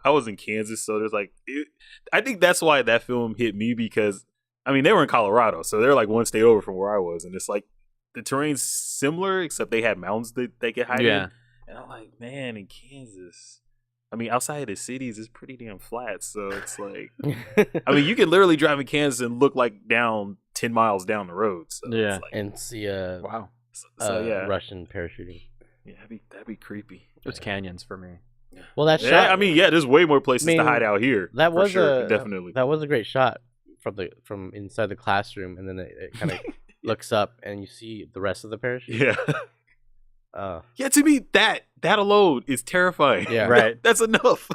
I was in Kansas, so there's like, I think that's why that film hit me, because I mean they were in Colorado, so they're like one state over from where I was, and it's like the terrain's similar, except they had mountains that they could hide Yeah. in. And I'm like, man, in Kansas, I mean, outside of the cities, it's pretty damn flat, so it's like, I mean, you can literally drive in Kansas and look like down 10 miles down the road. So Yeah. it's like, and see Wow. so yeah, Russian parachuting. yeah, that'd be creepy. It was canyons for me. Well, that Yeah, shot. I mean, yeah, there's way more places I mean, to hide out here. that for was sure, a definitely. That was a great shot from inside the classroom, and then it kind of looks up, and you see the rest of the parachute. Yeah, Uh, yeah. To me, that alone is terrifying. Yeah. Right. That's enough.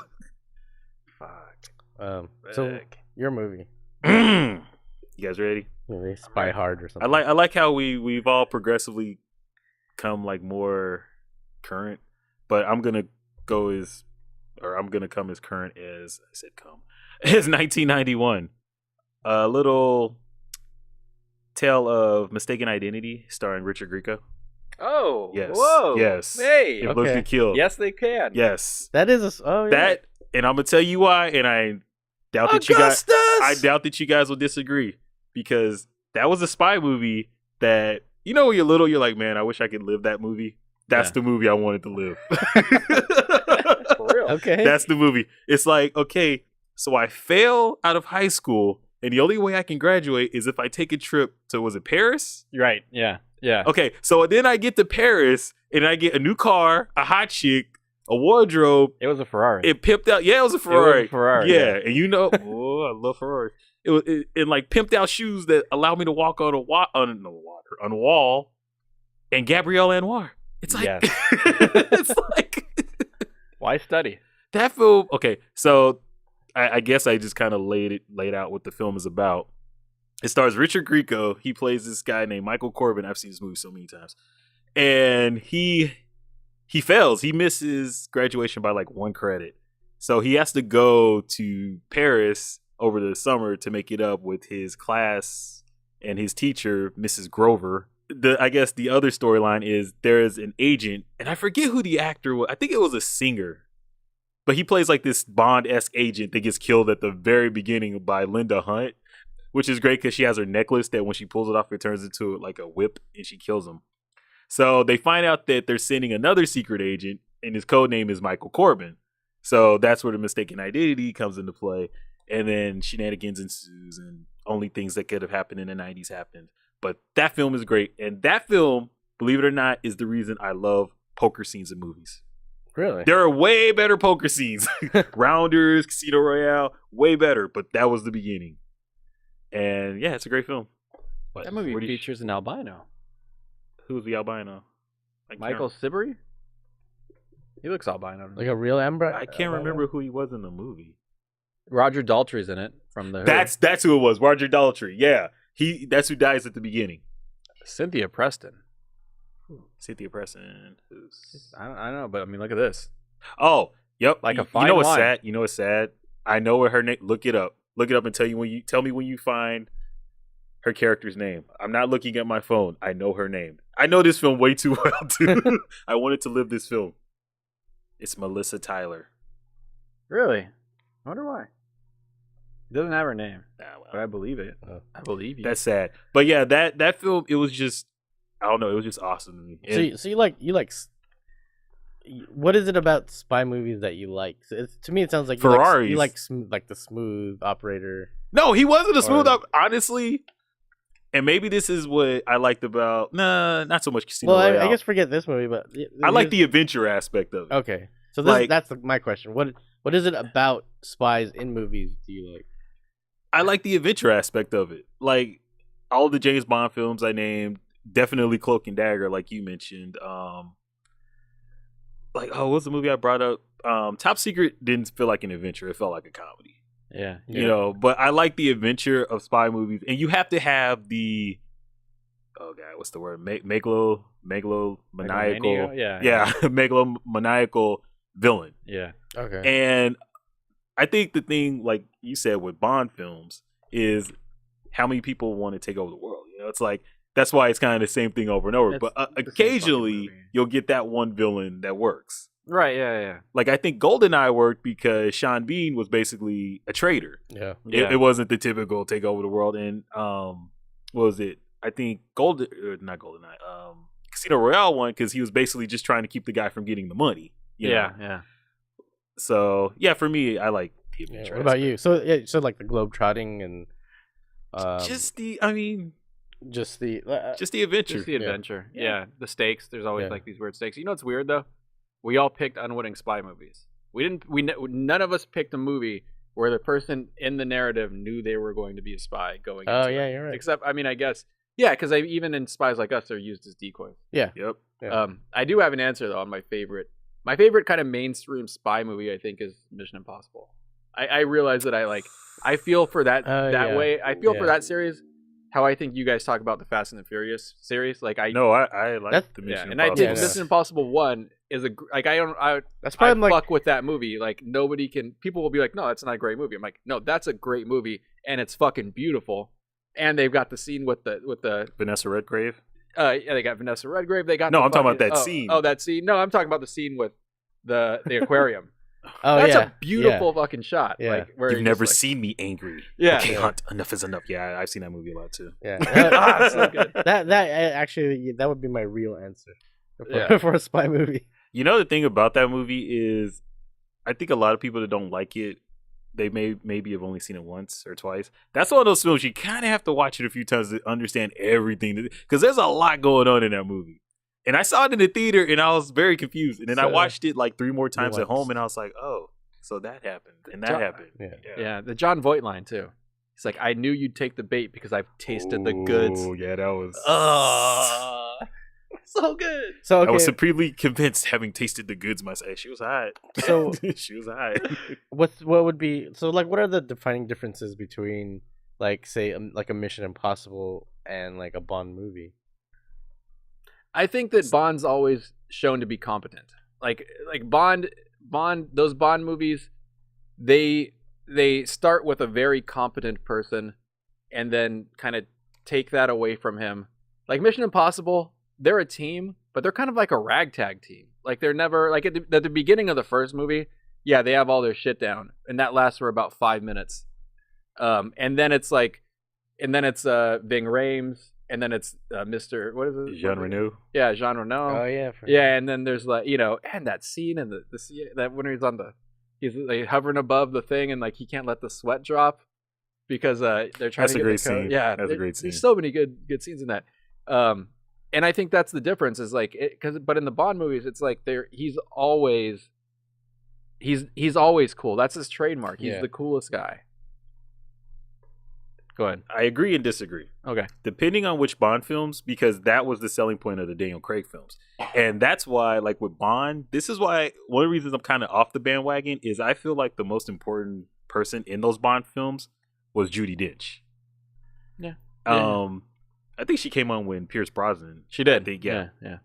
so Fuck. your movie, You guys ready? they Spy Hard or I something. like how we've all progressively come like more current, but I'm gonna come as current as I said come as 1991. A little tale of mistaken identity starring Richard Grieco. Oh. Yes. Whoa. Yes. Hey. If Looks Okay. to Kill. Yes, they can. Yes. That is yeah. That, and I'm gonna tell you why, and I doubt that I doubt that you guys will disagree, because that was a spy movie that You know, when you're little, you're like, man, I wish I could live that movie. That's the movie I wanted to live. For real. Okay. That's the movie. It's like, okay, so I fail out of high school, and the only way I can graduate is if I take a trip to, was it Paris? Right. Yeah. Yeah. Okay, so then I get to Paris, and I get a new car, a hot chick, a wardrobe. It was a Ferrari. It pimped out. Yeah, it was a Ferrari. It was a Ferrari, Yeah, and you know, oh, I love Ferrari. It like pimped out shoes that allow me to walk on on a wall, and Gabrielle Anwar. It's like, Yes. it's like Why study? that film. Okay, so I guess I just kind of laid out what the film is about. It stars Richard Grieco. He plays this guy named Michael Corbin. I've seen this movie so many times, and he fails. He misses graduation by like 1 credit, so he has to go to Paris over the summer to make it up with his class and his teacher, Mrs. Grover. I guess the other storyline is there is an agent, and I forget who the actor was. I think it was a singer, but he plays like this Bond-esque agent that gets killed at the very beginning by Linda Hunt, which is great because she has her necklace that when she pulls it off, it turns into like a whip and she kills him. So they find out that they're sending another secret agent, and his code name is Michael Corbin. So that's where the mistaken identity comes into play. And then shenanigans ensues, and only things that could have happened in the 90s happened. But that film is great. And that film, believe it or not, is the reason I love poker scenes in movies. Really? There are way better poker scenes. Rounders, Casino Royale, way better. But that was the beginning. And yeah, it's a great film. But That movie where do you- features an albino. Who's the albino? Michael Sibley? He looks albino. Like a real Ambra? I can't remember who he was in the movie. Roger Daltrey's in it from the Who. That's who it was. Roger Daltrey. Yeah, that's who dies at the beginning. Cynthia Preston. Cynthia Preston. Who's... I don't know, but I mean, look at this. Oh, yep. Like a you fine know what's wine. sad? You know what's sad? I know what her name. Look it up. Look it up and tell me when you find her character's name. I'm not looking at my phone. I know her name. I know this film way too well too. I wanted to live this film. It's Melissa Tyler. Really? I wonder why. It doesn't have her name, Nah, well, but I believe it. I believe you. that's sad. But yeah, that film, it was just, I don't know, it was just awesome to me. And So you like what is it about spy movies that you like? To me, it sounds like Ferraris. You like like the smooth operator. no, he wasn't a smooth Or- up, honestly. And maybe this is what I liked about, not so much Casino Well, I Royale. guess forget this movie, but I like the adventure aspect of it. Okay, so that's my question. What is it about spies in movies do you like? I like the adventure aspect of it. Like all the James Bond films I named, definitely Cloak and Dagger, like you mentioned. Like, what's the movie I brought up? Top Secret didn't feel like an adventure. It felt like a comedy. Yeah. You know, but I like the adventure of spy movies, and you have to have the, oh god, what's the word? Megalomaniacal. Yeah. Megalomaniacal villain. Yeah. Okay. And I think the thing, like you said, with Bond films is how many people want to take over the world. You know, it's like that's why it's kind of the same thing over and over. It's But the same fucking occasionally movie. you'll get that one villain that works. Right. Yeah. Like I think GoldenEye worked because Sean Bean was basically a traitor. Yeah. Yeah. It wasn't the typical take over the world. And what was it? I think not GoldenEye. Casino Royale won because he was basically just trying to keep the guy from getting the money. you know? Yeah. So yeah, for me, I like the Yeah, adventure. what about you? So so like the globe trotting and just the just the adventure. Just the adventure. Yeah. Yeah. The stakes. There's always Yeah. like these weird stakes. You know what's weird though? We all picked unwitting spy movies. None of us picked a movie where the person in the narrative knew they were going to be a spy going Oh into yeah, it. you're right. Except, I mean, I guess, yeah, because even in Spies Like Us, they're used as decoys. Yep. Yeah. I do have an answer though on my favorite. My favorite kind of mainstream spy movie, I think, is Mission Impossible. I realize that I feel for that Yeah. way. I feel for Yeah. that series how I think you guys talk about the Fast and the Furious series. Like I No, I like That's- the yeah, Mission and I Impossible. think Yeah. Mission Impossible 1 is That's I probably like fuck with that movie. Like people will be like, no, that's not a great movie. I'm like, no, that's a great movie and it's fucking beautiful. And they've got the scene with the Vanessa Redgrave. yeah, they got Vanessa Redgrave. They got No, the I'm talking about fucking- that scene. Oh, that scene. No, I'm talking about the scene with the aquarium. Oh That's yeah, a beautiful fucking shot. Yeah. Like where You've he's never just seen me angry. Yeah. Okay, Yeah. Hunt. Enough is enough. Yeah, I've seen that movie a lot too. yeah. Ah, so good. That actually that would be my real answer for, Yeah. for a spy movie. You know, the thing about that movie is, I think a lot of people that don't like it, they maybe have only seen it once or twice. That's one of those films you kind of have to watch it a few times to understand everything, because there's a lot going on in that movie. And I saw it in the theater and I was very confused. And then I So, watched it like 3 more times at nuanced. home and I was like, oh, so that happened and that John- happened. Yeah. Yeah, the John Voight line too. He's like, I knew you'd take the bait because I've tasted the goods. Oh, yeah, that was. So good. So I was okay, supremely convinced, having tasted the goods myself. She was hot. So- she was hot. what would be so like what are the defining differences between like say like a Mission Impossible and like a Bond movie? I think that Bond's always shown to be competent. Like Bond, those Bond movies, they start with a very competent person, and then kind of take that away from him. Like Mission Impossible, they're a team, but they're kind of like a ragtag team. Like they're never like at the beginning of the first movie. Yeah, they have all their shit down, and that lasts for about 5 minutes. And then it's Ving Rhames, and then it's Mr. What is it? Jean Reno. Yeah, Jean Reno. Oh yeah, Yeah, and then there's like and that scene and that when he's he's like hovering above the thing and like he can't let the sweat drop because they're trying That's to a get great the code. scene. Yeah, That's a great scene. There's so many good scenes in that. And I think that's the difference is like but in the Bond movies it's like he's always cool. That's his trademark. He's the coolest guy. Go ahead. I agree and disagree. Okay. Depending on which Bond films, because that was the selling point of the Daniel Craig films. And that's why, like with Bond, this is why one of the reasons I'm kind of off the bandwagon is I feel like the most important person in those Bond films was Judi Dench. Yeah. I think she came on when Pierce Brosnan. She did. I think, yeah. Yeah.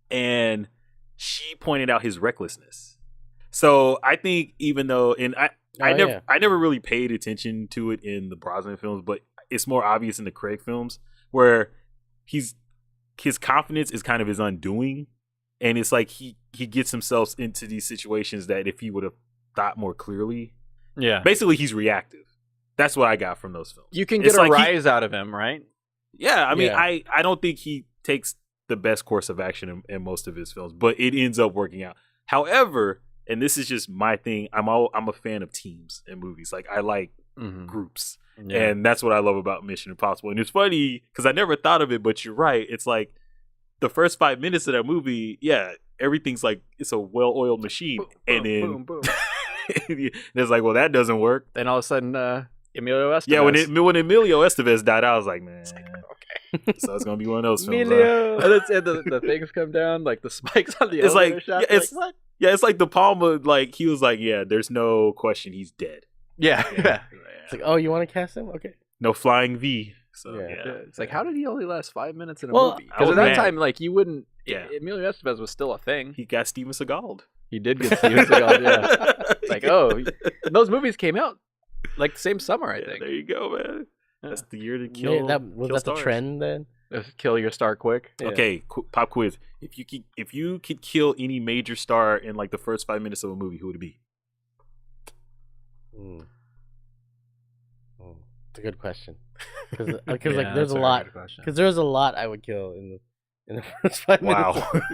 And she pointed out his recklessness. So I think even though, and I never really paid attention to it in the Brosnan films, but it's more obvious in the Craig films where his confidence is kind of his undoing, and it's like he gets himself into these situations that if he would have thought more clearly, basically he's reactive. That's what I got from those films. You can get a rise out of him, right? Yeah, I mean, I don't think he takes the best course of action in most of his films, but it ends up working out. However, and this is just my thing, I'm a fan of teams in movies. Like I like groups, and that's what I love about Mission Impossible. And it's funny because I never thought of it, but you're right. It's like the first 5 minutes of that movie, everything's like it's a well-oiled machine, Boom, and then boom, boom. it's like, well, that doesn't work. Then all of a sudden, Emilio Estevez. Yeah, when Emilio Estevez died, I was like, man, okay, so it's gonna be one of those films. Emilio, and the things come down, like the spikes on the It's like, elevator shaft. it's like, what? Yeah, it's like De Palma. Like he was like, yeah, there's no question, he's dead. Yeah. It's like, oh, you want to cast him? Okay. No flying V. So Yeah. It's like, how did he only last 5 minutes in a Well, movie? Because oh, at that man. time, like, you wouldn't. Yeah. Emilio Estevez was still a thing. He got Steven Seagal. He did get Steven Seagal. Yeah. Like, and those movies came out like the same summer, I think. There you go, man. Yeah. That's the year to kill. Was kill that stars. the trend then? Just kill your star quick. Yeah. Okay, pop quiz. If you could kill any major star in like the first 5 minutes of a movie, who would it be? It's a good question. Because Yeah, like there's that's a very lot. good question. Because there's a lot I would kill in the first 5 minutes. Wow. of the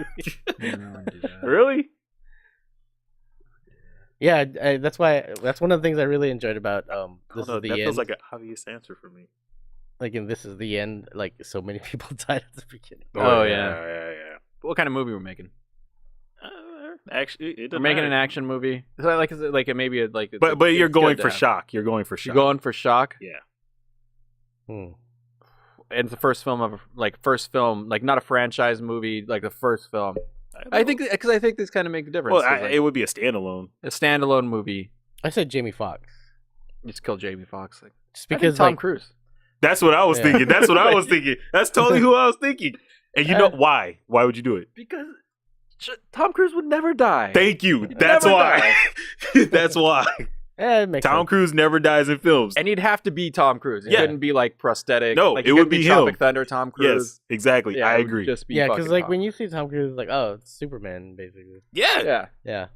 movie. No, do that. Really? Yeah, that's one of the things I really enjoyed about I This don't know, Is the that End. feels like an obvious answer for me. Like in This Is the End, like so many people died at the beginning. Oh, yeah. yeah. What kind of movie we're making? Actually, it We're doesn't making matter. an action movie. Is it like maybe like? But you're it's going good for to have. shock. You're going for shock. You're going for shock. Yeah. Hmm. And it's the first film like not a franchise movie, like the first film. I think this kind of makes a difference. Well, 'cause, like, it would be a standalone. a standalone movie. I said Jamie Foxx. Just kill Jamie Foxx. Like, Just I think because Tom like, Cruise. That's what I was Yeah. thinking. That's what I was thinking. That's totally who I was thinking. And you know why? Why would you do it? Because Tom Cruise would never die. Thank you. That's Never why. That's why. it makes Tom sense. Cruise never dies in films. And he'd have to be Tom Cruise. It Yeah. couldn't be like prosthetic. No, like, it would couldn't be Tropic him. Thunder Tom Cruise. Yes, exactly. Yeah, I it would agree. Just be Yeah, because fucking like Tom. when you see Tom Cruise, like, oh, it's Superman, basically. Yeah. Yeah. Yeah.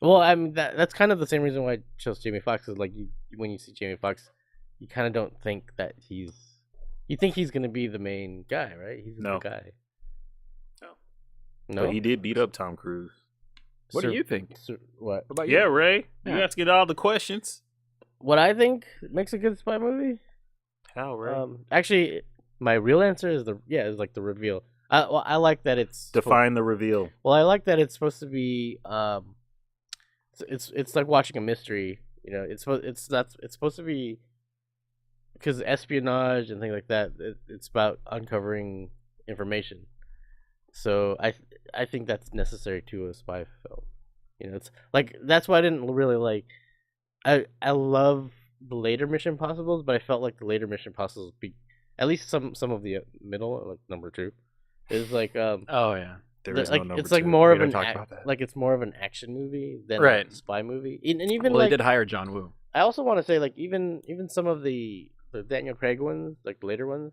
Well, I mean that's kind of the same reason why I chose Jamie Foxx. Is like when you see Jamie Foxx, you kind of don't think that you think he's gonna be the main guy, right? He's No. the guy. No. No. But he did beat up Tom Cruise. What do you think? What? What about Yeah, you? Ray. You Yeah. asking all the questions. What I think makes a good spy movie? How, Ray? Actually, my real answer is is like the reveal. I like that it's Define the reveal. Well, I like that it's supposed to be it's like watching a mystery. You know, it's supposed to be because espionage and things like that. It's about uncovering information. So I think that's necessary to a spy film. You know, it's like that's why I didn't really like. I love the later Mission Impossibles, but I felt like the later Mission Impossibles at least some of the middle, like number 2, is like Oh yeah. There is no number it's like two. more We of gotta an talk about that. like it's more of an action movie than Right. a spy movie. And even Well, like they did hire John Woo. I also want to say like even some of the Daniel Craig ones, like the later ones,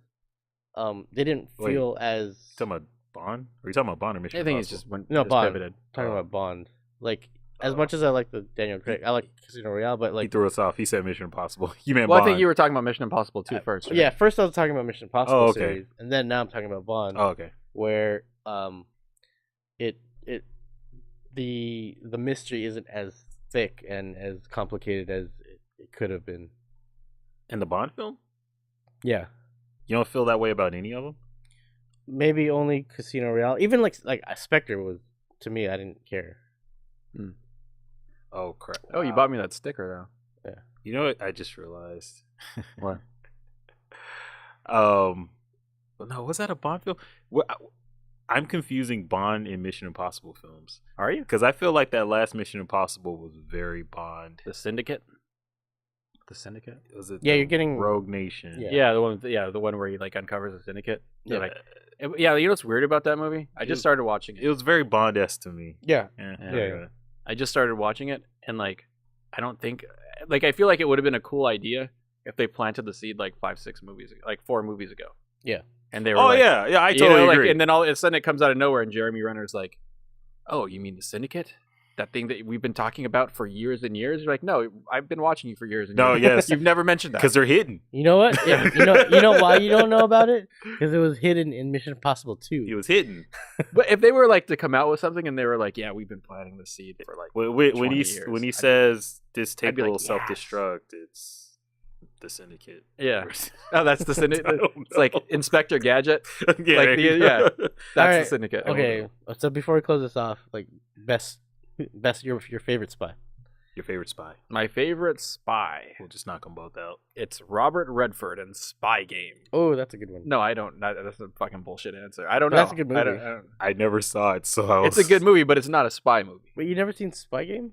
they didn't Wait. feel as You talking about Bond? Or you talking about Bond or Mission I think it's Impossible? just when No, just Bond. pivoted. talking Oh. about Bond. Like as much as I like the Daniel Craig, I like Casino Royale, but He like threw us off. He said Mission Impossible. You meant Well, Bond. I think you were talking about Mission Impossible 2 first. Right? yeah, first I was talking about Mission Impossible Oh, okay. series, and then now I'm talking about Bond. Oh, okay. Where it the mystery isn't as thick and as complicated as it could have been. In the Bond film? Yeah, You don't feel that way about any of them? maybe only Casino Royale. Even like Spectre was, to me, I didn't care. Oh, crap. Oh, you bought me that sticker You know what? I just realized. though. What? No, was that a Bond film? I'm confusing Bond and Mission Impossible films Are you? because I feel like that last Mission Impossible was very Bond. The Syndicate? The Syndicate? Was it? Yeah, the you're getting- Rogue Nation. Yeah. Yeah, the one where he like uncovers the Syndicate. Yeah. Like, yeah, you know what's weird about that movie? I just started watching It it. was very Bond-esque to me. Yeah, Yeah. I just started watching it, and like, I don't think, like, I feel like it would have been a cool idea if they planted the seed like 5-6 movies, like 4 movies ago. Yeah. And they were Oh like, yeah, I you totally know, like, agree. and then all of a sudden it comes out of nowhere, and Jeremy Renner's like, "Oh, you mean the Syndicate? That thing that we've been talking about for years and years?" You're like, "No, I've been watching you for years and No, years. yes. You've never mentioned that." Because they're hidden. you know what? Yeah, you know why you don't know about it? Because it was hidden in Mission Impossible 2. It was hidden. But if they were like to come out with something and they were like, "Yeah, we've been planting the seed for like," When 20 he years, when he I'd- says this take I'd be will like, self destruct, it's the Syndicate. yeah, oh, that's the Syndicate. I don't It's like know. Inspector Gadget. yeah, like the- yeah. That's Alright, the Syndicate. Okay, so before we close this off, like best your favorite spy. Your favorite spy. My favorite spy. We'll just knock them both out. It's Robert Redford in Spy Game. Oh, that's a good one. No, I don't. That's a fucking bullshit answer. I don't know. That's a good I movie. don't- I never saw it, so I It's a good movie, but it's not a spy movie. Wait, you never seen Spy Game?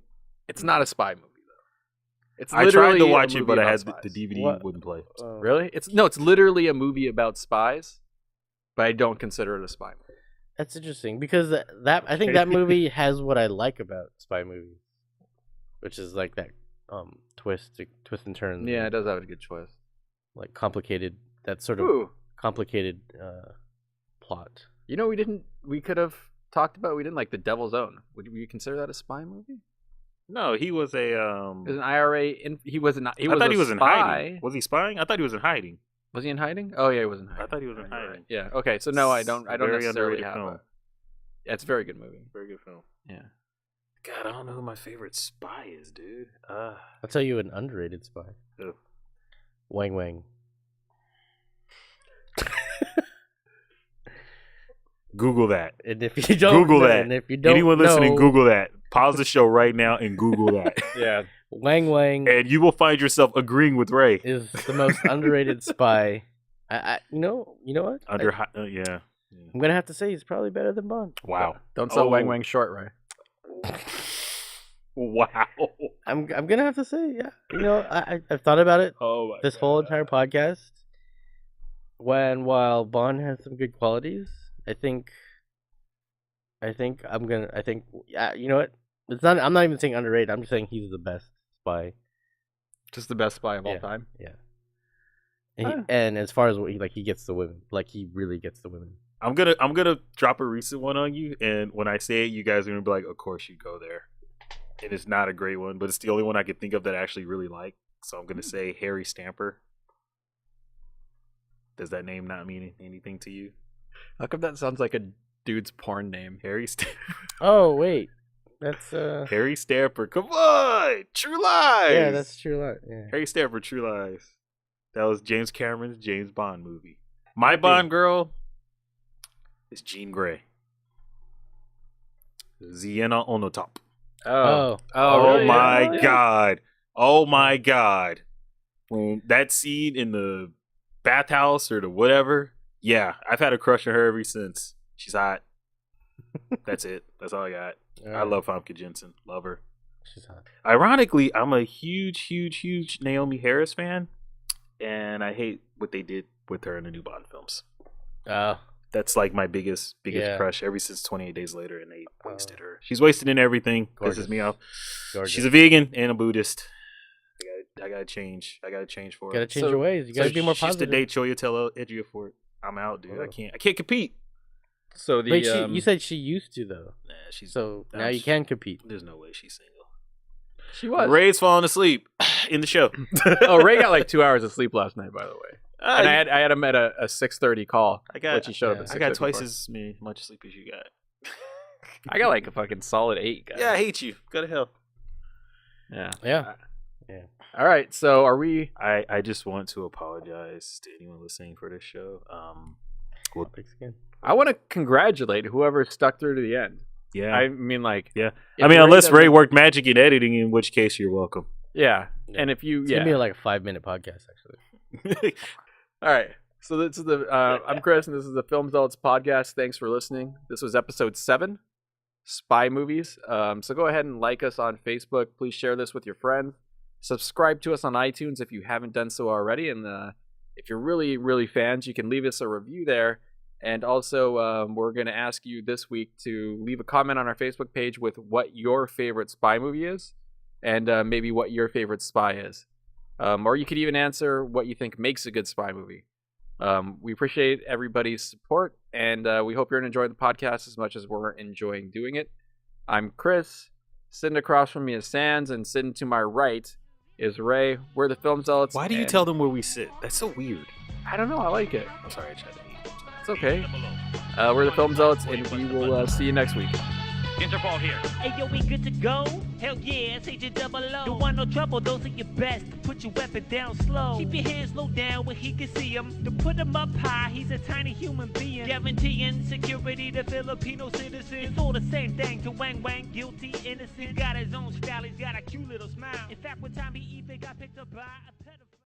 It's not a spy movie though. It's I tried literally to a watch it, movie but I about had spies. the DVD What? wouldn't play. Really? It's literally a movie about spies, but I don't consider it a spy movie. That's interesting because that I think that movie has what I like about spy movies, which is like that twist and turn. Yeah, it does have a good choice. like complicated. That sort of Ooh, complicated plot. you know, we could have talked about. We didn't like The Devil's Own. Would you consider that a spy movie? No, he was a. It was an IRA. He was an. He I was thought a he was in spy. hiding. Was he spying? I thought he was in hiding. Was he in hiding? Oh yeah, he was in hiding. I thought he was in Right, right, hiding. right. Yeah. Okay. So no, I don't Very necessarily underrated have. film. Yeah, it's a very good movie. Very good film. Yeah. God, I don't know who my favorite spy is, dude. I'll tell you an underrated spy. Who? Wang Wang. Google that. And if you don't Google know- that. and if you don't Anyone listening, know, Google that. Pause the show right now and Google that. Yeah. Wang Wang And you will find yourself agreeing with Ray. is the most underrated spy. You know what? Yeah. I'm gonna have to say he's probably better than Bond. Wow. Don't sell Oh. Wang Wang short, Ray. Wow. I'm gonna have to say, yeah. You know, I've thought about it Oh my this whole entire podcast. While Bond has some good qualities, I think you know what? I'm not even saying underrated. I'm just saying he's the best spy. Just the best spy of all Yeah. time. And as far as what he gets the women, like he really gets the women. I'm gonna drop a recent one on you, and when I say it, you guys are gonna be like, "Of course you go there." and it's not a great one, but it's the only one I could think of that I actually really like. So I'm gonna say Harry Stamper. Does that name not mean anything to you? How come that sounds like a dude's porn name? Harry Stamper. Oh wait, that's Harry Stamper. Come on, True Lies. yeah, that's True Lies. Yeah. Harry Stamper, True Lies. That was James Cameron's James Bond movie. My Bond girl is Jean Grey. Sienna on the top. Oh. Oh really? my Yeah. god. Oh my god. When that scene in the bathhouse or the whatever, yeah, I've had a crush on her ever since. She's hot. That's it. That's all I got. I love Famke Jensen. Love her. She's hot. Ironically, I'm a huge Naomi Harris fan, and I hate what they did with her in the new Bond films. That's like my biggest Yeah. crush ever since 28 Days Later, and they wasted her. She's wasted in everything. Gorgeous. Pisses me off. Gorgeous. She's a vegan and a Buddhist. I gotta change. I gotta change for her. Gotta change your ways. You gotta be more She used to positive. date Choyatella Ejiofor. I'm out, dude. I can't compete. So the Wait, you said she used to though. Nah, she's So now you can compete. There's no way she's single. she was. Ray's falling asleep in the show. Oh, Ray got like 2 hours of sleep last night, by the way. And I I had him at a 6:30 call. I got- which he showed up yeah. at I got 6:54. twice as much sleep as you got. I got like a fucking solid 8, guys. Yeah, I hate you. Go to hell. Yeah. Yeah. All right. So are we? I just want to apologize to anyone listening for this show. Thanks again. I want to congratulate whoever stuck through to the end. Yeah. I mean, like, Yeah. if I mean, unless doesn't- Ray worked magic in editing, in which case you're welcome. Yeah. Yeah. And if you, It's yeah. gonna be like a 5-minute podcast actually. All right. So this is the. I'm Chris, and this is the Film Zealots podcast. Thanks for listening. This was episode 7, spy movies. So go ahead and like us on Facebook. Please share this with your friends. Subscribe to us on iTunes if you haven't done so already. And if you're really fans, you can leave us a review there. And also, we're going to ask you this week to leave a comment on our Facebook page with what your favorite spy movie is, and maybe what your favorite spy is. Or you could even answer what you think makes a good spy movie. We appreciate everybody's support, and we hope you're enjoying the podcast as much as we're enjoying doing it. I'm Chris. Sitting across from me is Sands, and sitting to my right is Ray. We're the Film Zealots. Why do you and- tell them where we sit? That's so weird. I don't know. I like it. I'm sorry, I tried to eat. It's okay. We're the Film Zealots, and we will see you next week. Interval here. Hey yo, we good to go? Hell yeah, it's Agent Double O. Don't want no trouble, those are your best. Put your weapon down slow. Keep your hands low down where he can see him. To put him up high, he's a tiny human being. Guaranteeing security to Filipino citizens. It's all the same thing to Wang Wang, guilty, innocent. He's got his own style, he's got a cute little smile. In fact, one time he even got picked up by a